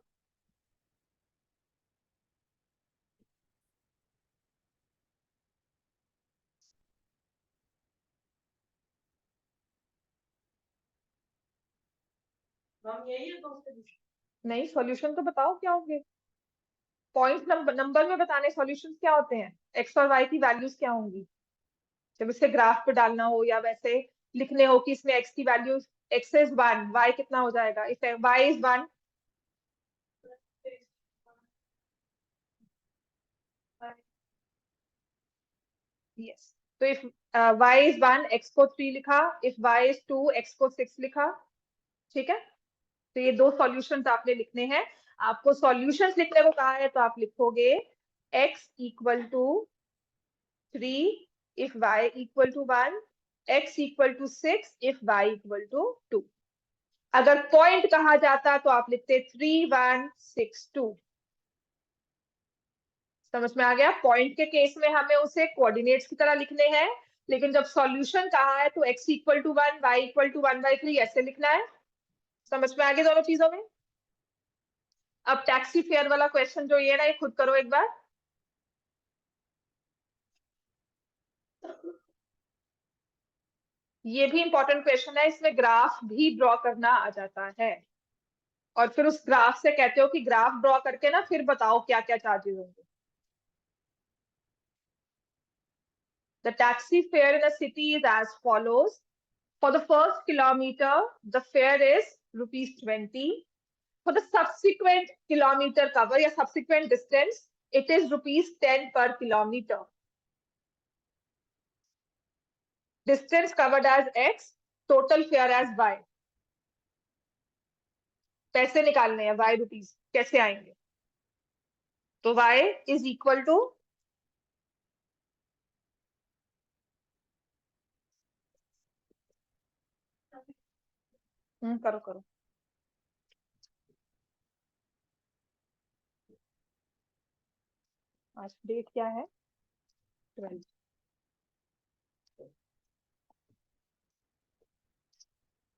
नहीं, सॉल्यूशन तो बताओ क्या होंगे। पॉइंट नंबर में बताने सॉल्यूशन क्या होते हैं, एक्स और वाई की वैल्यूज क्या होंगी जब इसे ग्राफ पे डालना हो, या वैसे लिखने हो कि इसमें एक्स की वैल्यू, एक्स इज 1, वाई कितना हो जाएगा, इफ वाई इज 1। यस, तो इफ वाई इज 1, एक्स को 3 लिखा, इफ वाई इज 2, एक्स को 6 लिखा। ठीक है, तो ये दो सॉल्यूशंस आपने लिखने हैं। आपको सॉल्यूशंस लिखने को कहा है तो आप लिखोगे x equal to 3 if y equal to 1, x equal to 6 if y equal to 2। अगर पॉइंट कहा जाता तो आप लिखते 3 1 6 2। समझ में आ गया? पॉइंट के केस में हमें उसे कोऑर्डिनेट्स की तरह लिखने हैं, लेकिन जब सॉल्यूशन कहा है तो x equal to 1, y equal to 1/3 ऐसे लिखना है। समझ में आ गया दोनों चीजों में? अब टैक्सी फेयर वाला क्वेश्चन जो ये ना, ये खुद करो एक बार। ये भी इंपॉर्टेंट क्वेश्चन है, इसमें ग्राफ भी ड्रॉ करना आ जाता है, और फिर उस ग्राफ से कहते हो कि ग्राफ ड्रॉ करके ना फिर बताओ क्या क्या चार्जेस होंगे। The taxi fare in a city is as follows. For the first kilometer, the fare is ₹20. For the subsequent kilometer cover या subsequent distance, it is ₹10 per kilometer. Distance covered as X, total fare as Y. पैसे निकालने हैं Y rupees, कैसे आएंगे? तो Y is equal to, करो करो। आज डेट क्या है? 12।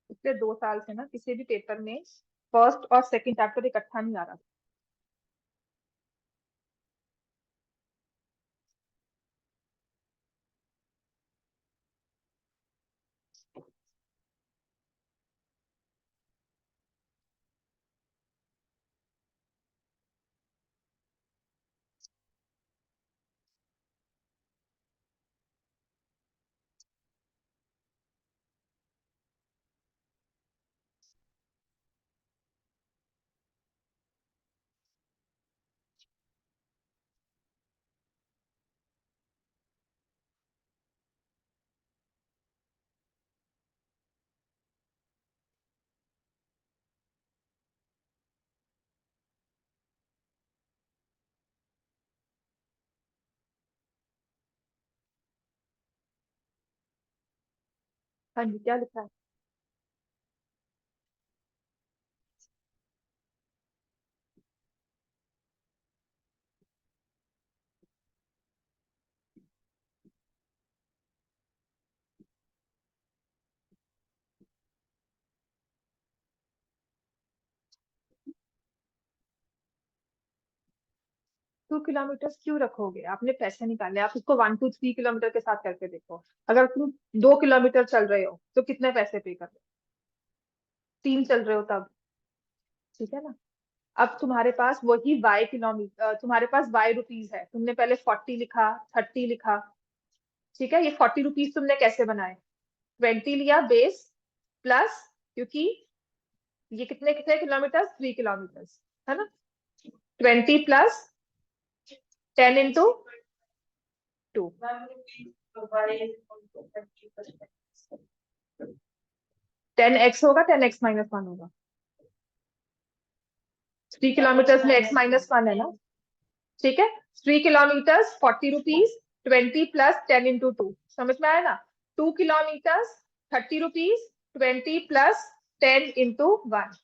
पिछले 2 साल से ना किसी भी पेपर में फर्स्ट और सेकंड चैप्टर इकट्ठा नहीं आ रहा। हाँ जी, क्या लिखा है? टू किलोमीटर क्यों रखोगे? आपने पैसे निकाले, आप इसको 1 to 3 किलोमीटर के साथ करके देखो। अगर तुम 2 किलोमीटर चल रहे हो तो कितने पैसे पे कर रहे हो? 3 चल रहे हो तब। ठीक है ना? अब तुम्हारे पास वही वाई किलोमीटर, तुम्हारे पास वाई रुपीस है, तुमने पहले 40 लिखा, 30 लिखा। ठीक है, ये 40 रुपीस तुमने कैसे बनाए? 20 लिया बेस, प्लस, क्योंकि ये कितने कितने किलोमीटर, 3 किलोमीटर, है ना? 20 प्लस 10 into 2, 10x होगा, 10x माइनस 1 होगा। 3 किलोमीटर में x माइनस 1 है ना? ठीक है, 3 किलोमीटर 40 रुपीज, 20 प्लस 10 into 2, समझ में आया ना? 2 किलोमीटर 30 रुपीज, 20 प्लस 10 into 1।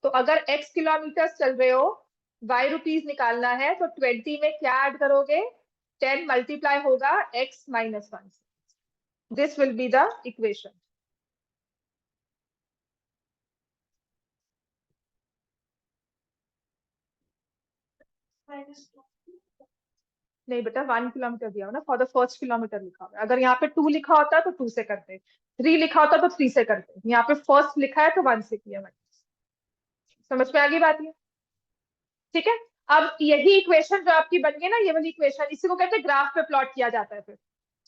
तो अगर x किलोमीटर चल रहे हो, y रुपीज निकालना है, तो 20 में क्या ऐड करोगे? 10 मल्टीप्लाई होगा x minus 1। This will be the equation. नहीं बेटा, 1 किलोमीटर दिया हो ना, फॉर द फर्स्ट किलोमीटर लिखा हुआ है। अगर यहाँ पे 2 लिखा होता तो 2 से करते, 3 लिखा होता तो 3 से करते, यहाँ पे फर्स्ट लिखा है तो 1 से किया मैंने। समझ में आ गई बात? ये ठीक है। अब यही इक्वेशन जो आपकी बन गई ना, ये वाली इक्वेशन, इसी को कहते हैं ग्राफ पे प्लॉट किया जाता है फिर।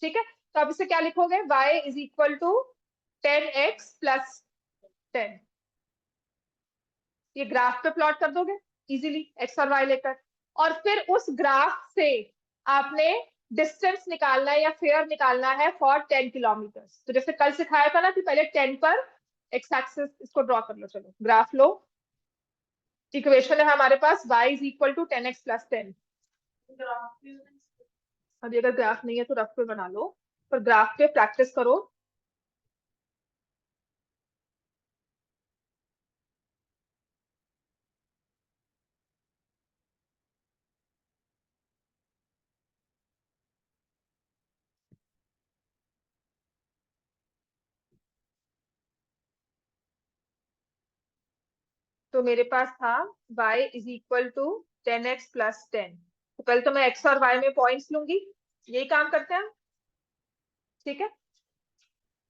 ठीक है, तो अब इसे क्या लिखोगे? y is equal to 10x plus 10। ये ग्राफ पे प्लॉट कर दोगे इजीली, x और y लेकर। और फिर उस ग्राफ से आपने डिस्टेंस निकालना है या फेयर निकालना है फॉर 10 किलोमीटर। तो जैसे कल सिखाया था ना कि पहले 10 पर एक्स एक्सिस इसको ड्रॉ कर लो। चलो ग्राफ लो। इक्वेशन है हमारे पास y is equal to 10x plus 10। अभी अगर ग्राफ नहीं है तो रफ पे बना लो, पर ग्राफ पे प्रैक्टिस करो। तो मेरे पास था y is equal to 10x plus 10। तो कल तो मैं x और y में पॉइंट्स लूंगी, यही काम करते हैं। ठीक है,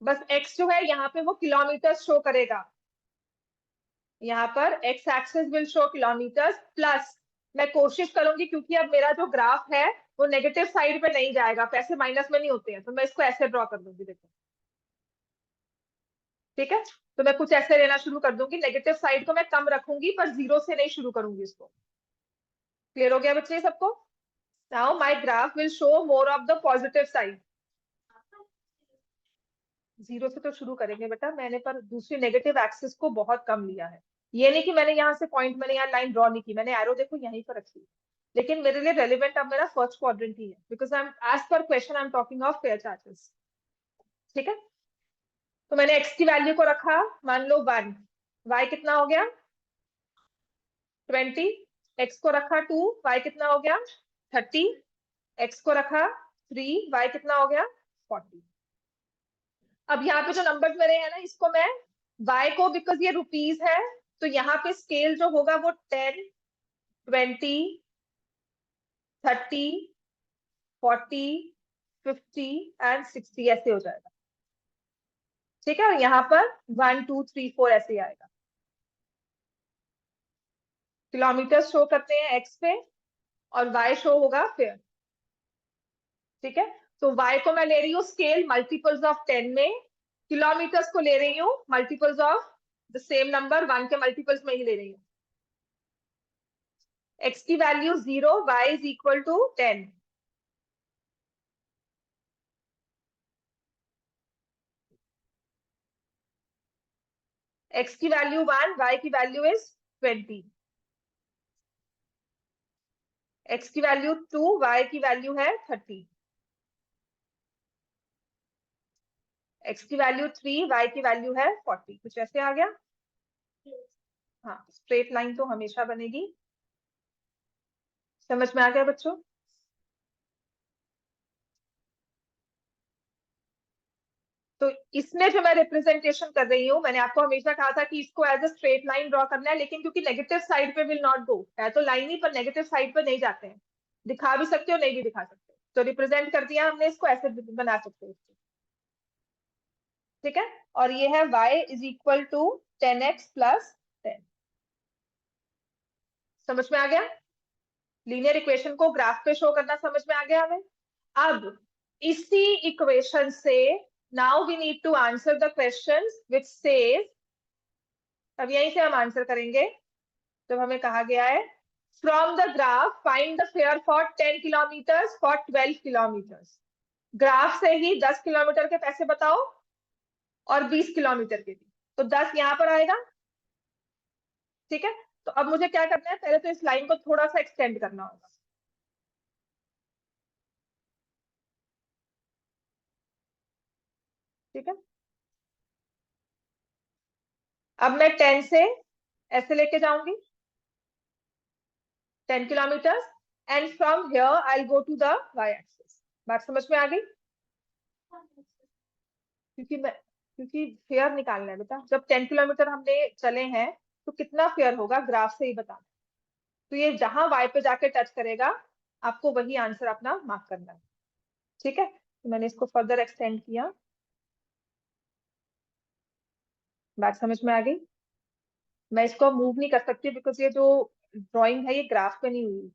बस x जो है यहाँ पे वो किलोमीटर शो करेगा। यहाँ पर x axis will show kilometres plus, मैं कोशिश करूंगी क्योंकि अब मेरा जो ग्राफ है वो नेगेटिव साइड पे नहीं जाएगा, पैसे माइनस में नहीं होते हैं, तो मैं इसको ऐसे ड्रॉ कर दूंगी। देखो ठीक है, तो मैं कुछ ऐसे लेना शुरू कर दूंगी, नेगेटिव साइड को मैं कम रखूंगी पर जीरो से नहीं शुरू करूंगी इसको। क्लियर हो गया बच्चे सबको? Now my graph will show more of the positive side. Zero से तो शुरू करेंगे बेटा मैंने, पर दूसरी नेगेटिव एक्सिस को बहुत कम लिया है। ये नहीं कि मैंने यहाँ से पॉइंट, मैंने यहाँ लाइन ड्रॉ नहीं की, मैंने एरो देखो यहीं पर रखी। लेकिन मेरे लिए रेलिवेंट अब मेरा फर्स्ट क्वाड्रेंट ही है, because I am as per question I am talking of fare charges. ठीक है, तो मैंने एक्स की वैल्यू को रखा मान लो 1, वाई कितना हो गया 20, एक्स को रखा 2, वाई कितना हो गया 30, एक्स को रखा 3, वाई कितना हो गया 40। अब यहाँ पे जो नंबर्स मेरे हैं ना, इसको मैं y को, बिकॉज ये रुपीज है, तो यहाँ पे स्केल जो होगा वो 10, 20, 30, 40, 50 एंड 60 ऐसे हो जाएगा। ठीक है, यहाँ पर 1 2 3 4 ऐसे ही आएगा। किलोमीटर शो करते हैं एक्स पे और y शो होगा फिर। ठीक है, तो y को मैं ले रही हूँ स्केल मल्टीपल्स ऑफ 10 में, किलोमीटर्स को ले रही हूँ multiples of the same number 1 के मल्टीपल्स में ही ले रही हूँ। x की value 0, y is equal to 10। x की वैल्यू 1, y की वैल्यू इज 20। x की वैल्यू 2, y की वैल्यू है 30। x की वैल्यू 3, y की वैल्यू है 40। कुछ ऐसे आ गया? हाँ, स्ट्रेट लाइन तो हमेशा बनेगी। समझ में आ गया बच्चों? तो इसमें जो मैं रिप्रेजेंटेशन कर रही हूँ, मैंने आपको हमेशा कहा था कि इसको as a straight line draw करना है, लेकिन क्योंकि नेगेटिव साइड पे विल नॉट गो, है तो लाइन ही पर नेगेटिव साइड पे नहीं जाते हैं। दिखा भी सकते हो, नहीं भी दिखा सकते, तो रिप्रेजेंट कर दिया हमने, इसको ऐसे बना सकते हो। ठीक है, और ये है y is equal to 10x plus 10। समझ में आ गया? लीनियर इक्वेशन को ग्राफ पे शो करना समझ में आ गया हमें? अब इसी इक्वेशन से now we need to answer the questions which says, अब यहीं से हम आंसर करेंगे। जब हमें कहा गया है from the graph find the fair for 10 kilometres for 12 kilometres, graph से ही 10 किलोमीटर के पैसे बताओ और 20 किलोमीटर के भी, तो 10 यहाँ पर आएगा। ठीक है, तो अब मुझे क्या करना है, पहले तो इस लाइन को थोड़ा सा एक्सटेंड करना होगा। ठीक है, अब मैं 10 से ऐसे लेके जाऊंगी 10 kilometre and from here I go to the y axis. बात समझ में आ गई? क्योंकि फेयर निकालना है बेटा। जब 10 किलोमीटर हमने चले हैं तो कितना फेयर होगा ग्राफ से ही बताना। तो ये जहां वाई पे जाके टच करेगा आपको वही आंसर अपना मार्क करना है। ठीक है, तो मैंने इसको फर्दर एक्सटेंड किया। बात समझ में आ गई? मैं इसको मूव नहीं कर सकती बिकॉज ये जो ड्राइंग है ये ग्राफ पे नहीं हुई।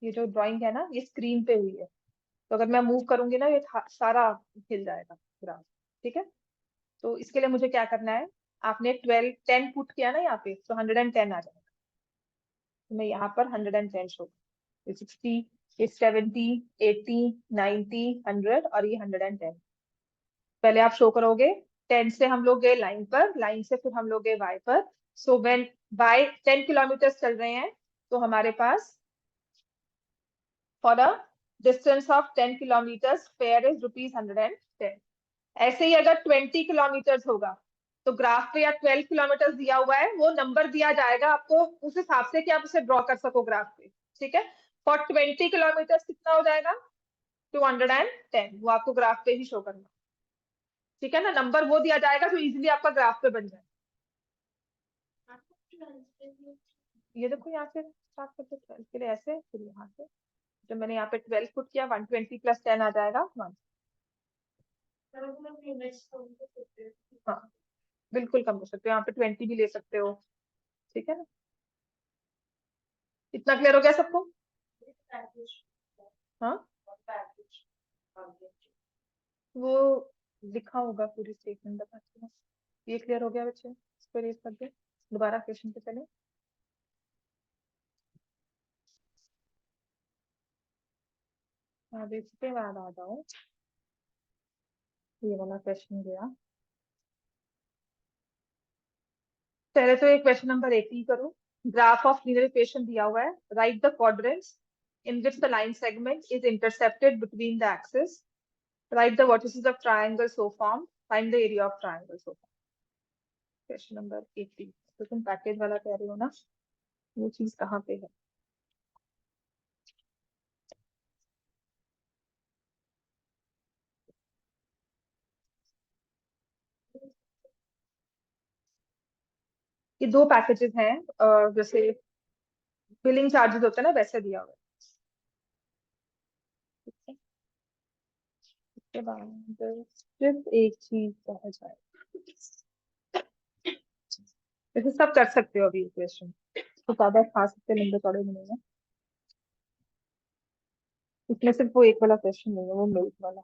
ये जो ड्राइंग है ना ये स्क्रीन पे हुई है, तो अगर मैं मूव करूंगी ना ये सारा हिल जाएगा ग्राफ। ठीक है, तो इसके लिए मुझे क्या करना है, आपने 10 पुट किया ना यहाँ पे तो 110 आ जाएगा। तो मैं यहाँ पर 110 शो, 60, 70, 80, 90, 100 और ये 110 पहले आप शो करोगे। 10 से हम लोग गए लाइन पर, लाइन से फिर हम लोग गए वाई पर। सो व्हेन वाई 10 किलोमीटर चल रहे हैं तो हमारे पास for a distance of 10 kilometre fare is ₹110। ऐसे ही अगर 20 किलोमीटर होगा तो ग्राफ पे या 12 किलोमीटर दिया हुआ है वो नंबर दिया जाएगा आपको उस हिसाब से कि आप उसे ड्रॉ कर सको ग्राफ पे। ठीक है, फॉर 20 किलोमीटर कितना हो जाएगा 210, वो आपको ग्राफ पे ही शो करना। ठीक है ना, नंबर वो दिया जाएगा जो इजीली आपका ग्राफ पे बन जाए। ये देखो यहाँ से स्टार्ट करते 12 के लिए ऐसे, फिर यहाँ से जब मैंने यहाँ पे 12 पुट किया 120 + 10 आ जाएगा 1। हाँ बिल्कुल कम कर सकते हो, यहाँ पे 20 भी ले सकते हो। ठीक है ना, इतना क्लियर हो गया सबको? हाँ वो लिखा होगा पूरी स्टेटमेंट बताती हूँ। ये क्लियर हो गया बच्चे? इसको रेज कर दे, दोबारा क्वेश्चन पे चले। अब इसके बाद आ जाओ, ये वाला क्वेश्चन गया। पहले तो एक क्वेश्चन नंबर 80 करो। ग्राफ ऑफ लीनियर इक्वेशन दिया हुआ है, right the quadrants in which the line segment is intercepted between the axes. Write the vertices of triangle so formed. Find the area of triangle so formed. Question number 80। तो तुम package वाला कह रहे हो ना, वो चीज कहाँ पे है? ये दो पैकेजेस हैं, जैसे बिलिंग चार्जेस होते हैं ना वैसे दिया हुआ है। ठीक है? उसके बाद सिर्फ एक चीज रह जाए, वैसे सब कर सकते हो अभी क्वेश्चन, तो ज्यादा खा सकते लंबे चौड़े नहीं है। इसमें सिर्फ वो एक वाला क्वेश्चन नहीं है, वो मिल्क वाला।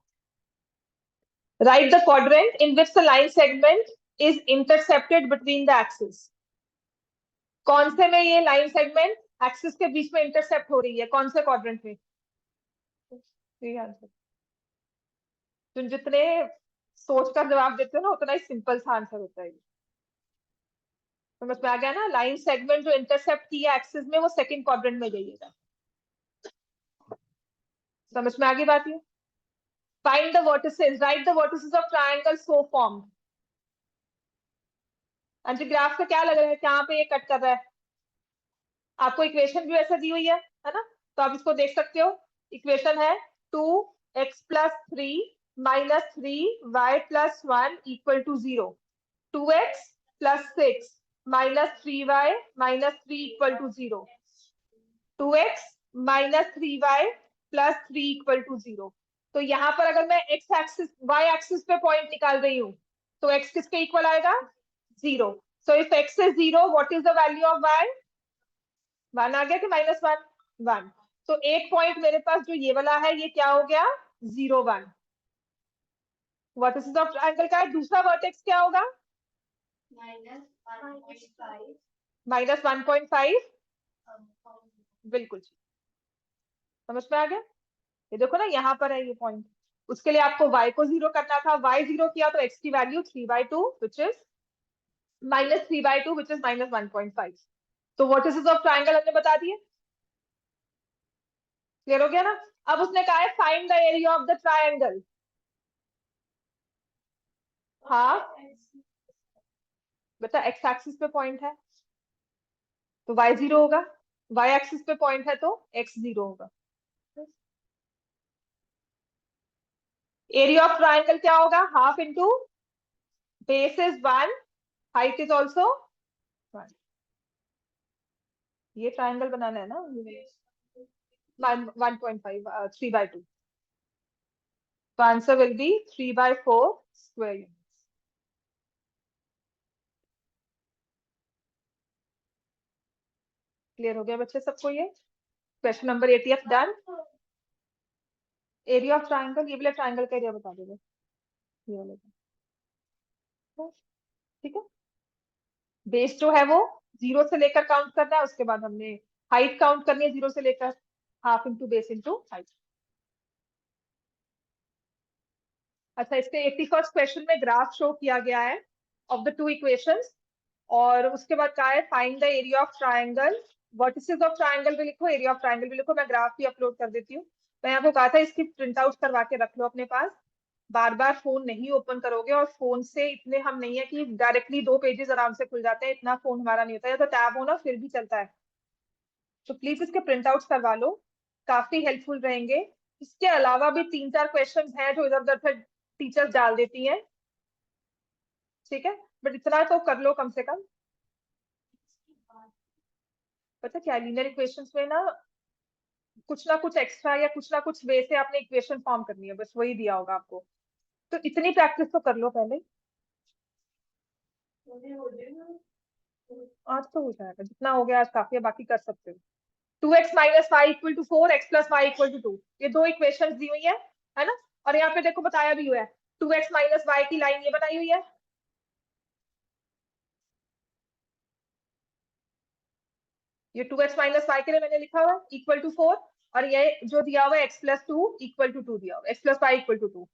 Right the quadrant in which the line segment is intercepted between the axis. कौन से में ये लाइन सेगमेंट एक्सिस के बीच में इंटरसेप्ट हो रही है, कौन से क्वाड्रेंट में? ये आंसर, तुम जितने सोचकर जवाब देते हो ना उतना ही सिंपल सा आंसर होता है। समझ में आ गया ना, लाइन सेगमेंट जो इंटरसेप्ट किया एक्सिस में वो सेकंड क्वाड्रेंट में जाइएगा। समझ में आ गई बात? ये find the vertices, right the vertices of triangle so formed. अंजी ग्राफ का क्या लग रहा है, कहाँ पे ये कट कर रहा है? आपको इक्वेशन भी वैसे दी हुई है ना, तो आप इसको देख सकते हो। इक्वेशन है 2x + 3 - 3y + 1 = 0। 2x + 6 - 3y - 3 = 0। 2x - 3y + 3 = 0। तो यहाँ पर अगर मैं x एक्सिस y एक्सिस पे पॉइंट निकाल रही हूँ तो x किसके इक्वल आएगा? 0। So if x is 0, what is the value of y? 1 आ गया कि -1? 1। तो एक पॉइंट मेरे पास जो ये वाला है ये क्या हो गया? 0, 1। वर्टिसेस ऑफ ट्रायंगल का है, दूसरा वर्टेक्स क्या होगा? -1.5। बिल्कुल, समझ में आ गया? ये देखो ना यहाँ पर है ये पॉइंट, उसके लिए आपको y को 0 करना था, y 0 किया तो x की value 3/2 which is -3/2 which is -1.5। तो वर्टिसेस ऑफ ट्रायंगल हमने बता दिए। क्लियर हो गया ना? अब उसने कहा है find the area of the triangle. हाँ बेटा एक्स एक्सिस पे पॉइंट है तो y 0 होगा, y एक्सिस पे पॉइंट है तो x 0 होगा। एरिया ऑफ ट्राइंगल क्या होगा? Half into base is 1, height is also 1। ये ट्राइंगल बनाना है ना, 1.5 3/2। तो answer will be 3/4 square unit. Clear हो गया बच्चे सबको? ये question number 80 done. Area of triangle, ये वाला ट्राइंगल का एरिया बता देगा, ये वाला। ठीक है, बेस जो है वो 0 से लेकर काउंट करना है, उसके बाद हमने हाइट काउंट करनी है 0 से लेकर, half into base into height. अच्छा, इसके 81st क्वेश्चन में ग्राफ शो किया गया है ऑफ द टू इक्वेशंस, और उसके बाद कहा है find the area of triangle, vertices of triangle भी लिखो, एरिया ऑफ ट्राइंगल भी लिखो। मैं ग्राफ भी अपलोड कर देती हूँ। मैं आपको कहा था इसकी प्रिंट आउट करवा के रख लो अपने पास, बार बार फोन नहीं ओपन करोगे, और फोन से इतने हम नहीं है कि डायरेक्टली 2 पेजेस आराम से खुल जाते हैं, इतना फोन हमारा नहीं होता है, तो टैब हो ना फिर भी चलता है। तो प्लीज इसके प्रिंट आउट करवा लो, काफी हेल्पफुल रहेंगे। इसके अलावा भी 3-4 क्वेश्चन हैं जो इधर उधर से टीचर्स डाल देती हैं, ठीक है, बट इतना तो कर लो कम से कम। पता क्या, लीनियर इक्वेशंस में ना कुछ एक्स्ट्रा या कुछ ना कुछ वे से आपने इक्वेशन फॉर्म करनी है, बस वही दिया होगा आपको, तो इतनी प्रैक्टिस तो कर लो पहले। आज तो हो जाएगा, जितना हो गया आज काफी है, बाकी कर सकते हो। 2x minus y equal to 4, x plus y equal to 2, ये दो इक्वेशन दी हुई है ना। और यहाँ पे देखो बताया भी हुआ है, 2x माइनस वाई की लाइन ये बनाई हुई है, ये 2x माइनस वाई के लिए मैंने लिखा हुआ है इक्वल टू 4, और ये जो दिया हुआ है x प्लस 2 इक्वल टू 2 दिया हुआ है, x plus y equal to 2,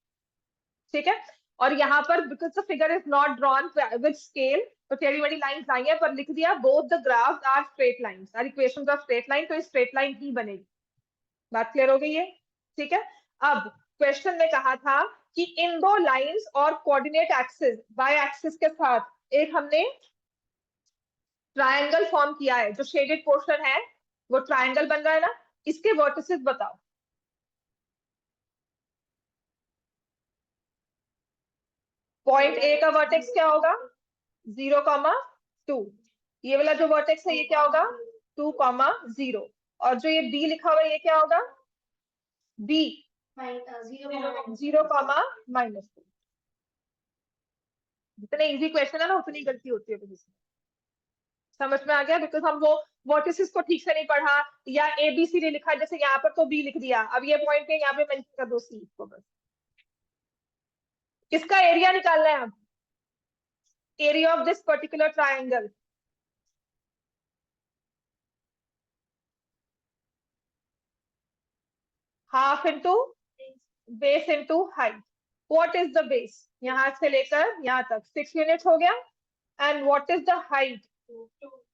ठीक है। और यहाँ पर because the figure is not drawn with scale, तो टेढ़ी मेढ़ी लाइंस आई है, पर लिख दिया both the graphs are straight lines, are equations of straight line, तो स्ट्रेट लाइन ही बनेगी। बात क्लियर हो गई है? ठीक है। अब क्वेश्चन में कहा था कि इन दो लाइंस और कोऑर्डिनेट एक्सिस वाई एक्सिस के साथ एक हमने ट्रायंगल फॉर्म किया है, जो शेडेड पोर्शन है वो ट्रायंगल बन रहा है ना, इसके वर्टिसेस बताओ। पॉइंट ए का वर्टेक्स क्या होगा? 0,2। ये वाला जो वर्टेक्स है ये क्या होगा? 2,0। और जो ये बी लिखा हुआ है ये क्या होगा? बी 0,-2। जितने इजी क्वेश्चन है ना उतनी गलती होती है इसमें। समझ में आ गया? बिकॉज हम वो वर्टिसेस को ठीक से नहीं पढ़ा, या ABC ने लिखा, जैसे यहाँ पर तो बी लिख दिया, अब ये पॉइंट है यहाँ पे मेंशन कर दो सी को बस। किसका एरिया निकालना है अब? Area of this particular triangle, half into base into height. What is the base? यहां से लेकर यहां तक 6 यूनिट हो गया, and what is the height?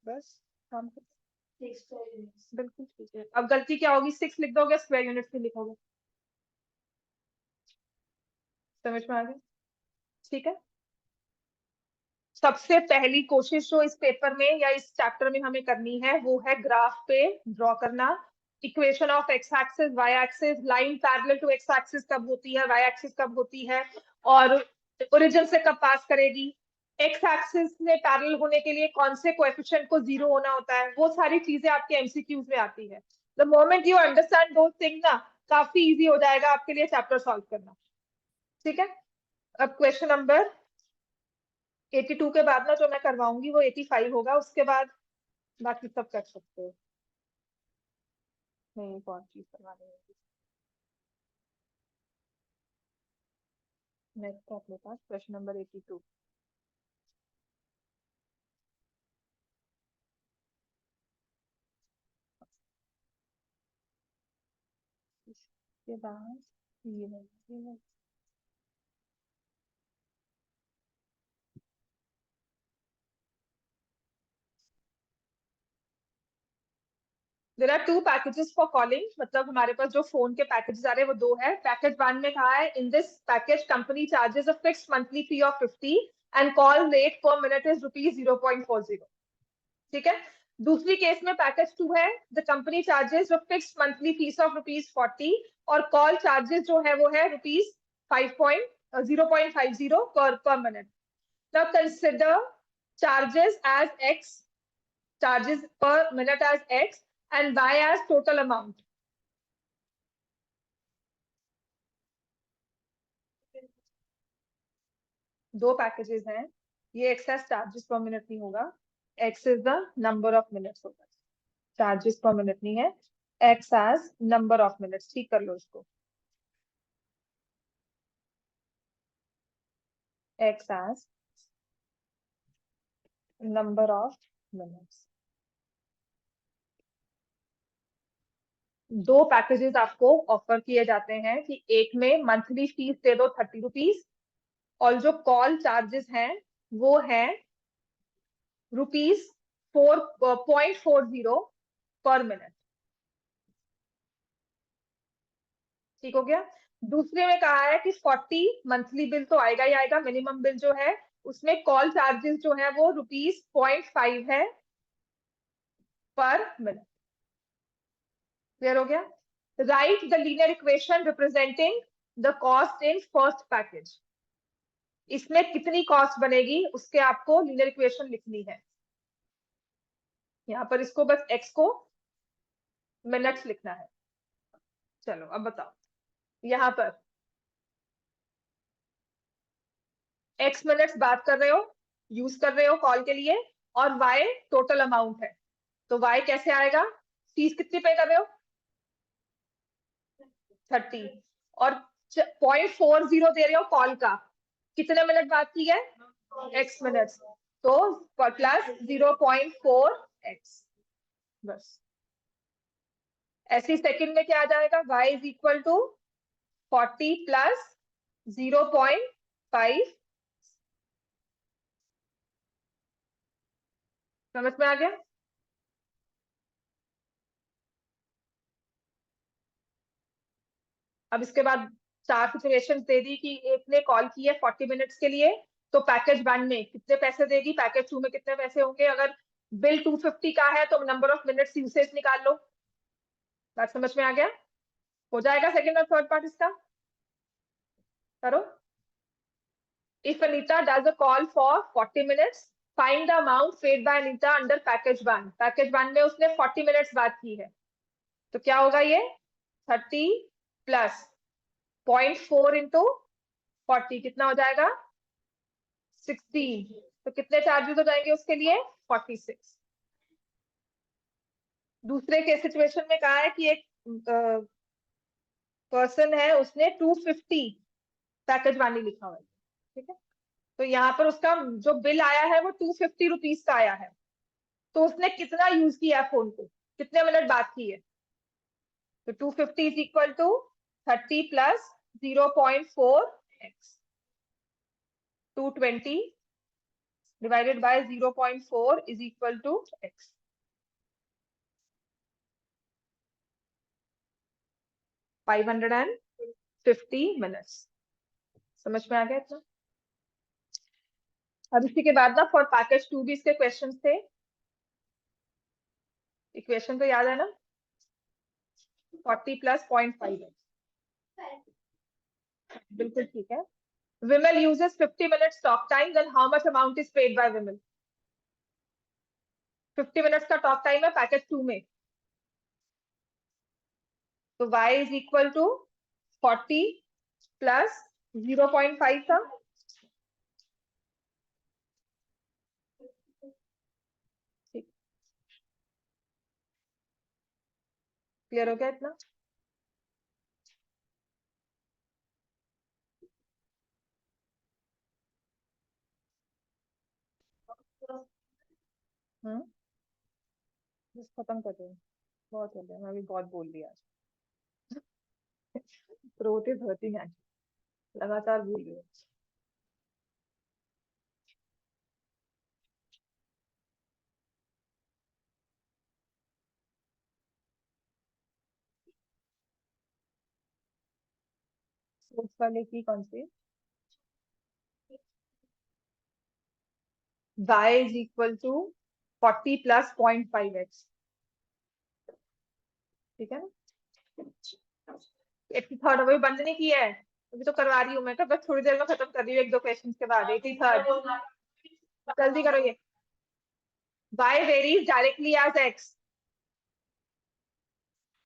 बस काम बिल्कुल ठीक है। अब गलती क्या होगी? 6 लिख दोगे, स्क्वायर यूनिट से लिखोगे। समझ में आ गया? ठीक है। सबसे पहली कोशिश जो इस पेपर में या इस चैप्टर में हमें करनी है वो है ग्राफ पे ड्रॉ करना, equation of x axis y axis, line parallel to x axis कब होती है, वाई एक्सिस कब होती है, और ओरिजिन से कब पास करेगी, एक्स एक्सिस में पैरेलल होने के लिए कौन से कोएफिशिएंट को 0 होना होता है, वो सारी चीजें आपके एमसीक्यूज में आती है। The moment you understand those thing ना, काफी इजी हो जाएगा आपके लिए चैप्टर सॉल्व करना। ठीक है। अब क्वेश्चन नंबर 82 के बाद ना जो मैं करवाऊंगी वो 85 होगा, उसके बाद बाकी सब कर सकते हो। नहीं, कौन चीज करवानी होगी नेक्स्ट अपने पास? Question number 82। इसके बाद ये है। There are 2 packages for calling, मतलब हमारे पास जो फोन के पैकेजेस आ रहे हैं वो 2 है। पैकेज 1 में कहा है in this package company charges a fixed monthly fee of 50 and call rate पर मिनट इज ₹0.40। ठीक है। दूसरी केस में पैकेज 2 है, द कंपनी चार्जेस जो फिक्स मंथली फीस ऑफ ₹40 और कॉल चार्जेस जो है वो है ₹0.50 per minute. Now consider charges as X, charges per minute as X and Y as total amount. दो पैकेजेस हैं, ये एक्सेस चार्जेस पर मिनट नहीं होगा, x is the number of minutes होगा, चार्जेस पर मिनट नहीं है, x as number of minutes. ठीक कर लो इसको, x as number of minutes. दो पैकेजेस आपको ऑफर किए जाते हैं कि एक में मंथली फीस दे दो ₹30 और जो कॉल चार्जेस हैं वो है ₹4.40 पर मिनट। ठीक हो गया। दूसरे में कहा है कि 40 मंथली बिल तो आएगा ही आएगा, मिनिमम बिल जो है उसमें कॉल चार्जेस जो है वो ₹0.5 है पर मिनट। क्लियर हो गया। Right the linear equation representing the cost in first package. इसमें कितनी कॉस्ट बनेगी उसके आपको लीनियर इक्वेशन लिखनी है। यहाँ पर इसको बस एक्स को मिनट्स लिखना है। चलो अब बताओ, यहाँ पर एक्स मिनट्स बात कर रहे हो, यूज कर रहे हो कॉल के लिए, और वाई टोटल अमाउंट है, तो वाई कैसे आएगा? फीस कितनी पे कर रहे हो? 30 और 0.40 दे रहे हो कॉल का, कितने मिनट बात की है? एक्स मिनट्स, तो प्लस 0.4x। बस ऐसी सेकंड में क्या आ जाएगा? y is equal to 40 plus 0.5। समझ में आ गया? अब इसके बाद चार सिचुएशन दे दी कि एक ने कॉल की है 40 मिनट्स के लिए, तो पैकेज 1 में कितने पैसे देगी, पैकेज 2 में कितने पैसे होंगे। अगर बिल 250 का है तो नंबर ऑफ मिनट्स यूसेज निकाल लो। बात समझ में आ गया? हो जाएगा सेकंड और थर्ड पार्ट इसका। करो। If Anita does a call for 40 minutes, find the amount paid by Anita under package 1। Package 1 में उसने 40 मिनट्स बात की है, तो क्या होगा ये? 30 प्लस 0.4 इंटू 40 कितना हो जाएगा? 16। तो कितने चार्जेस हो जाएंगे उसके लिए? 46। दूसरे के सिचुएशन में कहा है कि एक पर्सन है, उसने 250 पैकेज 1 ही लिखा हुआ है। ठीक है, तो यहाँ पर उसका जो बिल आया है वो ₹250 का आया है, तो उसने कितना यूज किया है फोन को, कितने मिनट बात की है? तो 250 is equal to 30 plus 0.4x, 220 divided by 0.4 is equal to x। 550 minutes. समझ में आ गया इतना? अब इसी के बाद ना फॉर पैकेज 2 भी इसके क्वेश्चन थे। इक्वेशन तो याद है ना? 40 प्लस 0.5 बिल्कुल ठीक है। विमल uses 50 minutes talk time, then how much amount is paid by Vimal? 50 minutes का टॉक टाइम है पैकेज 2 में, तो y is equal to 40 plus 0.5 था। क्लियर हो गया इतना? हम्म, बस खत्म कर दो, बहुत हो गया, मैं भी बहुत बोल दिया आज। थ्रोट इज हर्टिंग आज, लगातार बोल रही हूँ। सोच वाले की कौन सी? y is equal to 40 plus 0.5x, ठीक है ना। 83rd अभी बंद नहीं किया है, अभी तो करवा रही हूँ मैं, बस थोड़ी देर में खत्म कर रही हूँ, 1-2 क्वेश्चन के बाद। 83rd जल्दी करो। ये y varies directly as x,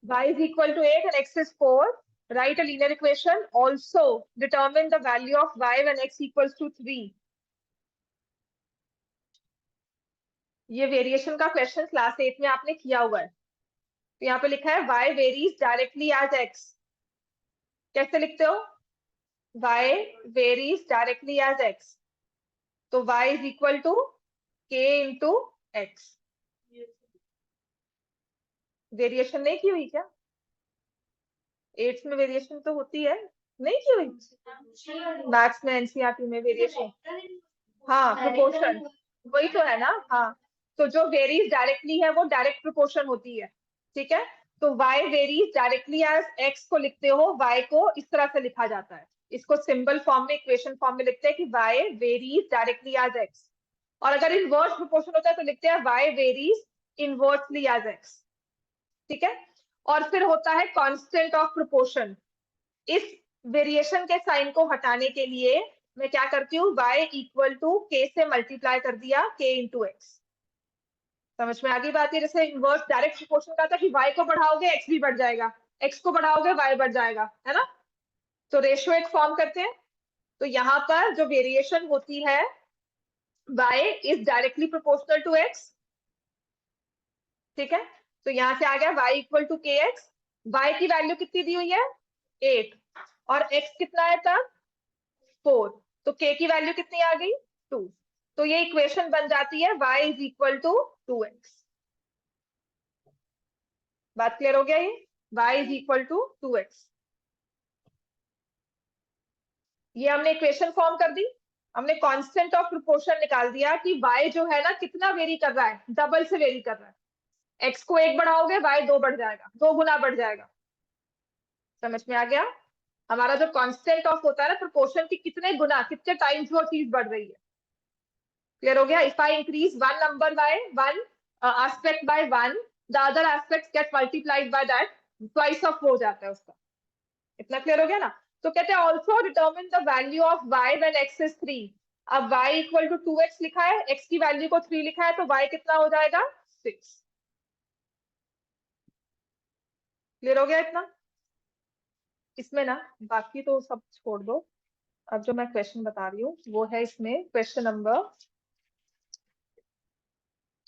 y is equal to 8 and x is 4. Write a linear equation. Also determine the value of y when x equals to 3. ये वेरिएशन का क्वेश्चन क्लास 8 में आपने किया हुआ है। तो यहाँ पे लिखा है y varies directly as x. कैसे लिखते हो? y varies directly as x. तो y is equal to k into x. Variation नहीं की हुई क्या? 8th में वेरिएशन तो होती है, नहीं की हुई? मैथ्स में एनसीईआरटी में वेरिएशन, हाँ प्रोपोर्शन, वही तो है ना। हाँ, तो जो वेरीज डायरेक्टली है वो डायरेक्ट प्रोपोर्शन होती है, ठीक है। तो y varies directly as x को लिखते हो, y को इस तरह से लिखा जाता है, इसको सिंबल फॉर्म में, इक्वेशन फॉर्म में लिखते हैं कि y varies directly as x। और अगर इनवर्स प्रोपोर्शन होता है तो लिखते हैं y varies inversely as x, ठीक है। और फिर होता है कांस्टेंट ऑफ प्रोपोर्शन। इस वेरिएशन के साइन को हटाने के लिए मैं क्या करती हूँ, y इक्वल टू k से मल्टीप्लाई कर दिया, k इंटू एक्स। समझ में आ गई बात है? जैसे इनवर्स डायरेक्ट प्रोपोर्शन का था कि y को बढ़ाओगे x भी बढ़ जाएगा, x को बढ़ाओगे y बढ़ जाएगा, है ना। तो रेशियो एक फॉर्म करते हैं। तो यहाँ पर जो वेरिएशन होती है, y is directly proportional to x, ठीक है। तो यहाँ से आ गया y equal to k x. y की वैल्यू कितनी दी हुई है? 8, और x कितना है तब? 4। तो k की वैल्यू कितनी आ गई? 2। तो ये इक्वेशन बन जाती है y is equal to 2x। बात क्लियर हो गया? ये y is equal to 2x, ये हमने इक्वेशन फॉर्म कर दी। हमने कांस्टेंट ऑफ प्रोपोर्शन निकाल दिया कि y जो है ना कितना वेरी कर रहा है, डबल से वेरी कर रहा है। x को 1 बढ़ाओगे y 2 बढ़ जाएगा, 2 गुना बढ़ जाएगा। समझ में आ गया? हमारा जो कांस्टेंट ऑफ होता है ना प्रोपोर्शन की, कितने गुना, कितने टाइम्स वो चीज बढ़ रही है। क्लियर हो गया? If I increase one number by one aspect by one, the other aspects get multiplied by that, twice of हो जाता है उसका। इतना क्लियर हो गया ना? तो कहते हैं also determine the value of y when x is 3। अब y इक्वल टू 2x लिखा है, x की वैल्यू को 3 लिखा है, तो y कितना हो जाएगा? 6। क्लियर हो गया इतना? इसमें ना बाकी तो सब छोड़ दो, अब जो मैं क्वेश्चन बता रही हूँ वो है इसमें क्वेश्चन नंबर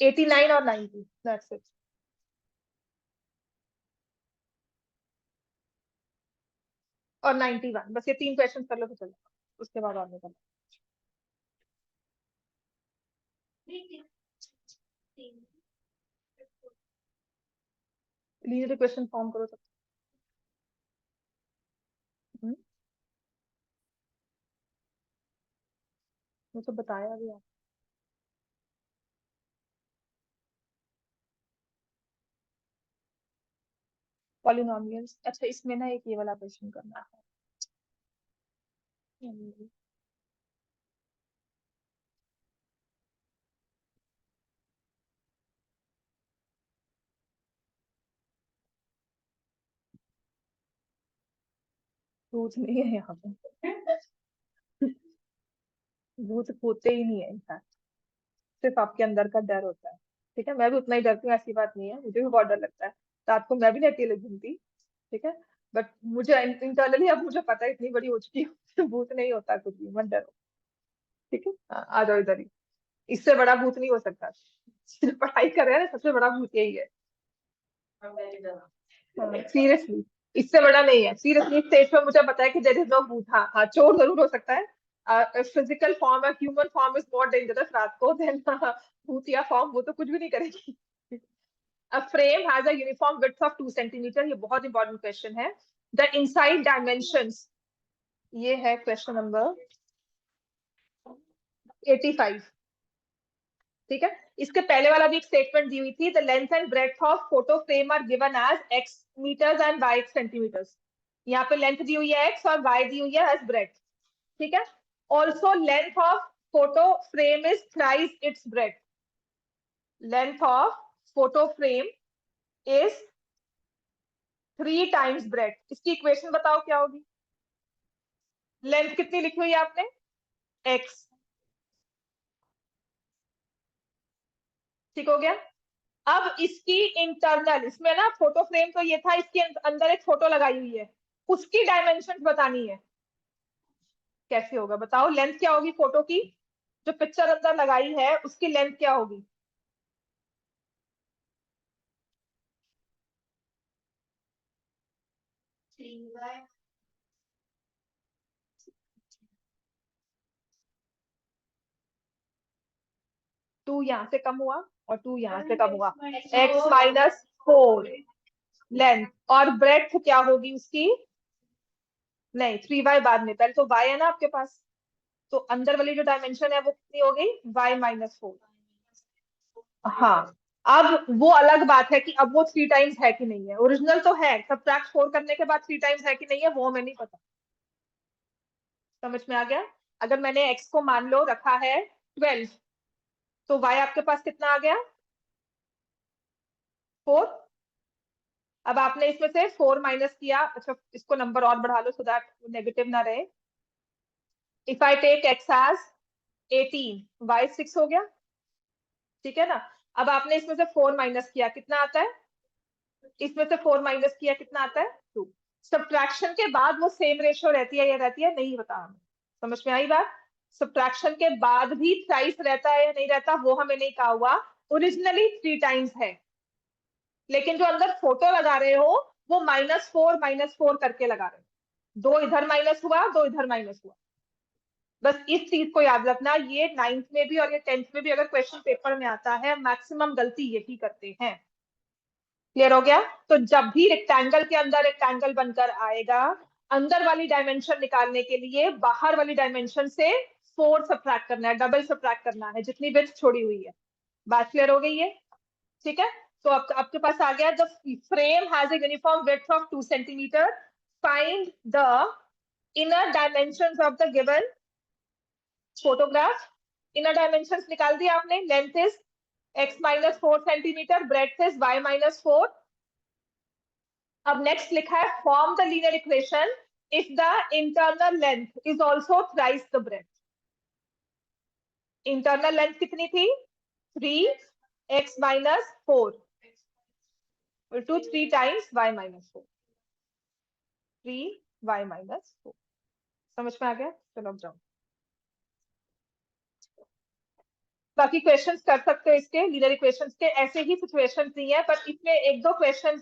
89 और 90, दैट्स इट। और 91, बस ये 3 क्वेश्चन कर लो तो चलेगा, उसके बाद और नहीं करना। लीनियर इक्वेशन फॉर्म करो तब। वो तो बताया भी आप। पॉलिनोमियल्स, अच्छा इसमें ना एक ये वाला क्वेश्चन करना है। भूत नहीं है यहाँ पे, भूत होते ही नहीं है इनफैक्ट, सिर्फ आपके अंदर का डर होता है, ठीक है। मैं भी उतना ही डरती हूँ, ऐसी बात नहीं है, मुझे भी बहुत डर लगता है। रात को मैं भी नहीं अकेले घूमती, ठीक है। बट मुझे इंटरनली अब मुझे पता है, इतनी बड़ी हो चुकी हूँ, भूत नहीं होता कुछ भी, मत डरो, ठीक है। आ जाओ इधर ही, इससे बड़ा भूत नहीं हो सकता। सिर्फ पढ़ाई कर रहे हैं ना, सबसे बड़ा भूत यही है, सीरियसली। इससे बड़ा नहीं है, सीरियसली। स्टेज पे मुझे पता है कि देयर इज नो भूत। हाँ हाँ, चोर जरूर हो सकता है, physical form, human form is more dangerous रात को देन भूतिया फॉर्म, वो तो कुछ भी नहीं करेगी। A frame has a uniform width of 2 centimeter, ये बहुत इंपॉर्टेंट क्वेश्चन है। The inside dimensions, ये है क्वेश्चन नंबर 85, ठीक है। इसके पहले वाला भी एक स्टेटमेंट दी हुई थी, the length and breadth of photo frame are given as x metres and y centimetres. यहाँ पे लेंथ दी हुई है x और y दी हुई है एज ब्रेड्थ, ठीक है। Also length of photo frame is thrice its breadth. Length of photo frame is 3 times breadth. इसकी इक्वेशन बताओ क्या होगी? लेंथ कितनी लिखी हुई है आपने? x. ठीक हो गया? अब इसकी इंटरनल, इसमें ना फोटो फ्रेम तो ये था, इसके अंदर एक फोटो लगाई हुई है, उसकी डायमेंशन बतानी है. कैसे होगा बताओ? लेंथ क्या होगी फोटो की? जो पिक्चर अंदर लगाई है उसकी लेंथ क्या होगी? टू यहाँ से कम हुआ और 2 यहाँ से कम हुआ, x-4 लेंथ. और ब्रेड्थ क्या होगी उसकी? नहीं, 3y बाद में, पहले तो y है ना आपके पास, तो अंदर वाली जो डायमेंशन है वो कितनी हो गई? y-4. हाँ, अब वो अलग बात है कि अब वो 3 टाइम्स है कि नहीं है. ओरिजिनल तो है, सब्ट्रैक्ट 4 करने के बाद 3 टाइम्स है कि नहीं है वो हमें नहीं पता. समझ में आ गया? अगर मैंने x को मान लो रखा है 12, तो y आपके पास कितना आ गया? 4. अब आपने इसमें से 4 माइनस किया. अच्छा, इसको नंबर और बढ़ा लो सो दैट नेगेटिव ना रहे. If I take x as 18, y 6 हो गया. ठीक है ना? अब आपने इसमें से 4 माइनस किया, कितना आता है? इसमें से 4 माइनस किया, कितना आता है? 2. सब्ट्रैक्शन के बाद वो सेम रेशियो रहती है या रहती है? नहीं बता हमें. समझ में आई बात? सब्ट्रैक्शन के बाद भी थ्राइस रहता है या नहीं रहता वो हमें नहीं कहा हुआ. ओरिजिनली 3 टाइम्स है, लेकिन जो अंदर फोटो लगा रहे हो वो -4 करके लगा रहे हो. 2 इधर माइनस हुआ, 2 इधर माइनस हुआ. बस इस चीज को याद रखना. ये 9th में भी और ये 10th में भी अगर क्वेश्चन पेपर में आता है, मैक्सिमम गलती यही करते हैं. क्लियर हो गया? तो जब भी रेक्टेंगल के अंदर रेक्टेंगल बनकर आएगा, अंदर वाली डायमेंशन निकालने के लिए बाहर वाली डायमेंशन से 4 सब्ट्रैक्ट करना है, डबल सब्ट्रैक्ट करना है जितनी विड्थ छोड़ी हुई है. बात क्लियर हो गई है? ठीक है. तो आपके पास आ गया, the frame has a uniform width of 2 centimetre. Find the inner dimensions of the given photograph. Inner dimensions निकाल दिया आपने. Length is x-4 centimetre, breadth is y-4. अब नेक्स्ट लिखा है form the linear equation if the internal length is also thrice the breadth. Internal length कितनी थी? 3x-4 to 3 times y-4. 3y-4. समझ में आ गया? चलो अब जाओ. बाकी क्वेश्चंस कर सकते हो इसके, लीनियर इक्वेशंस के. ऐसे ही सिचुएशंस नहीं है, पर इसमें 1-2 क्वेश्चंस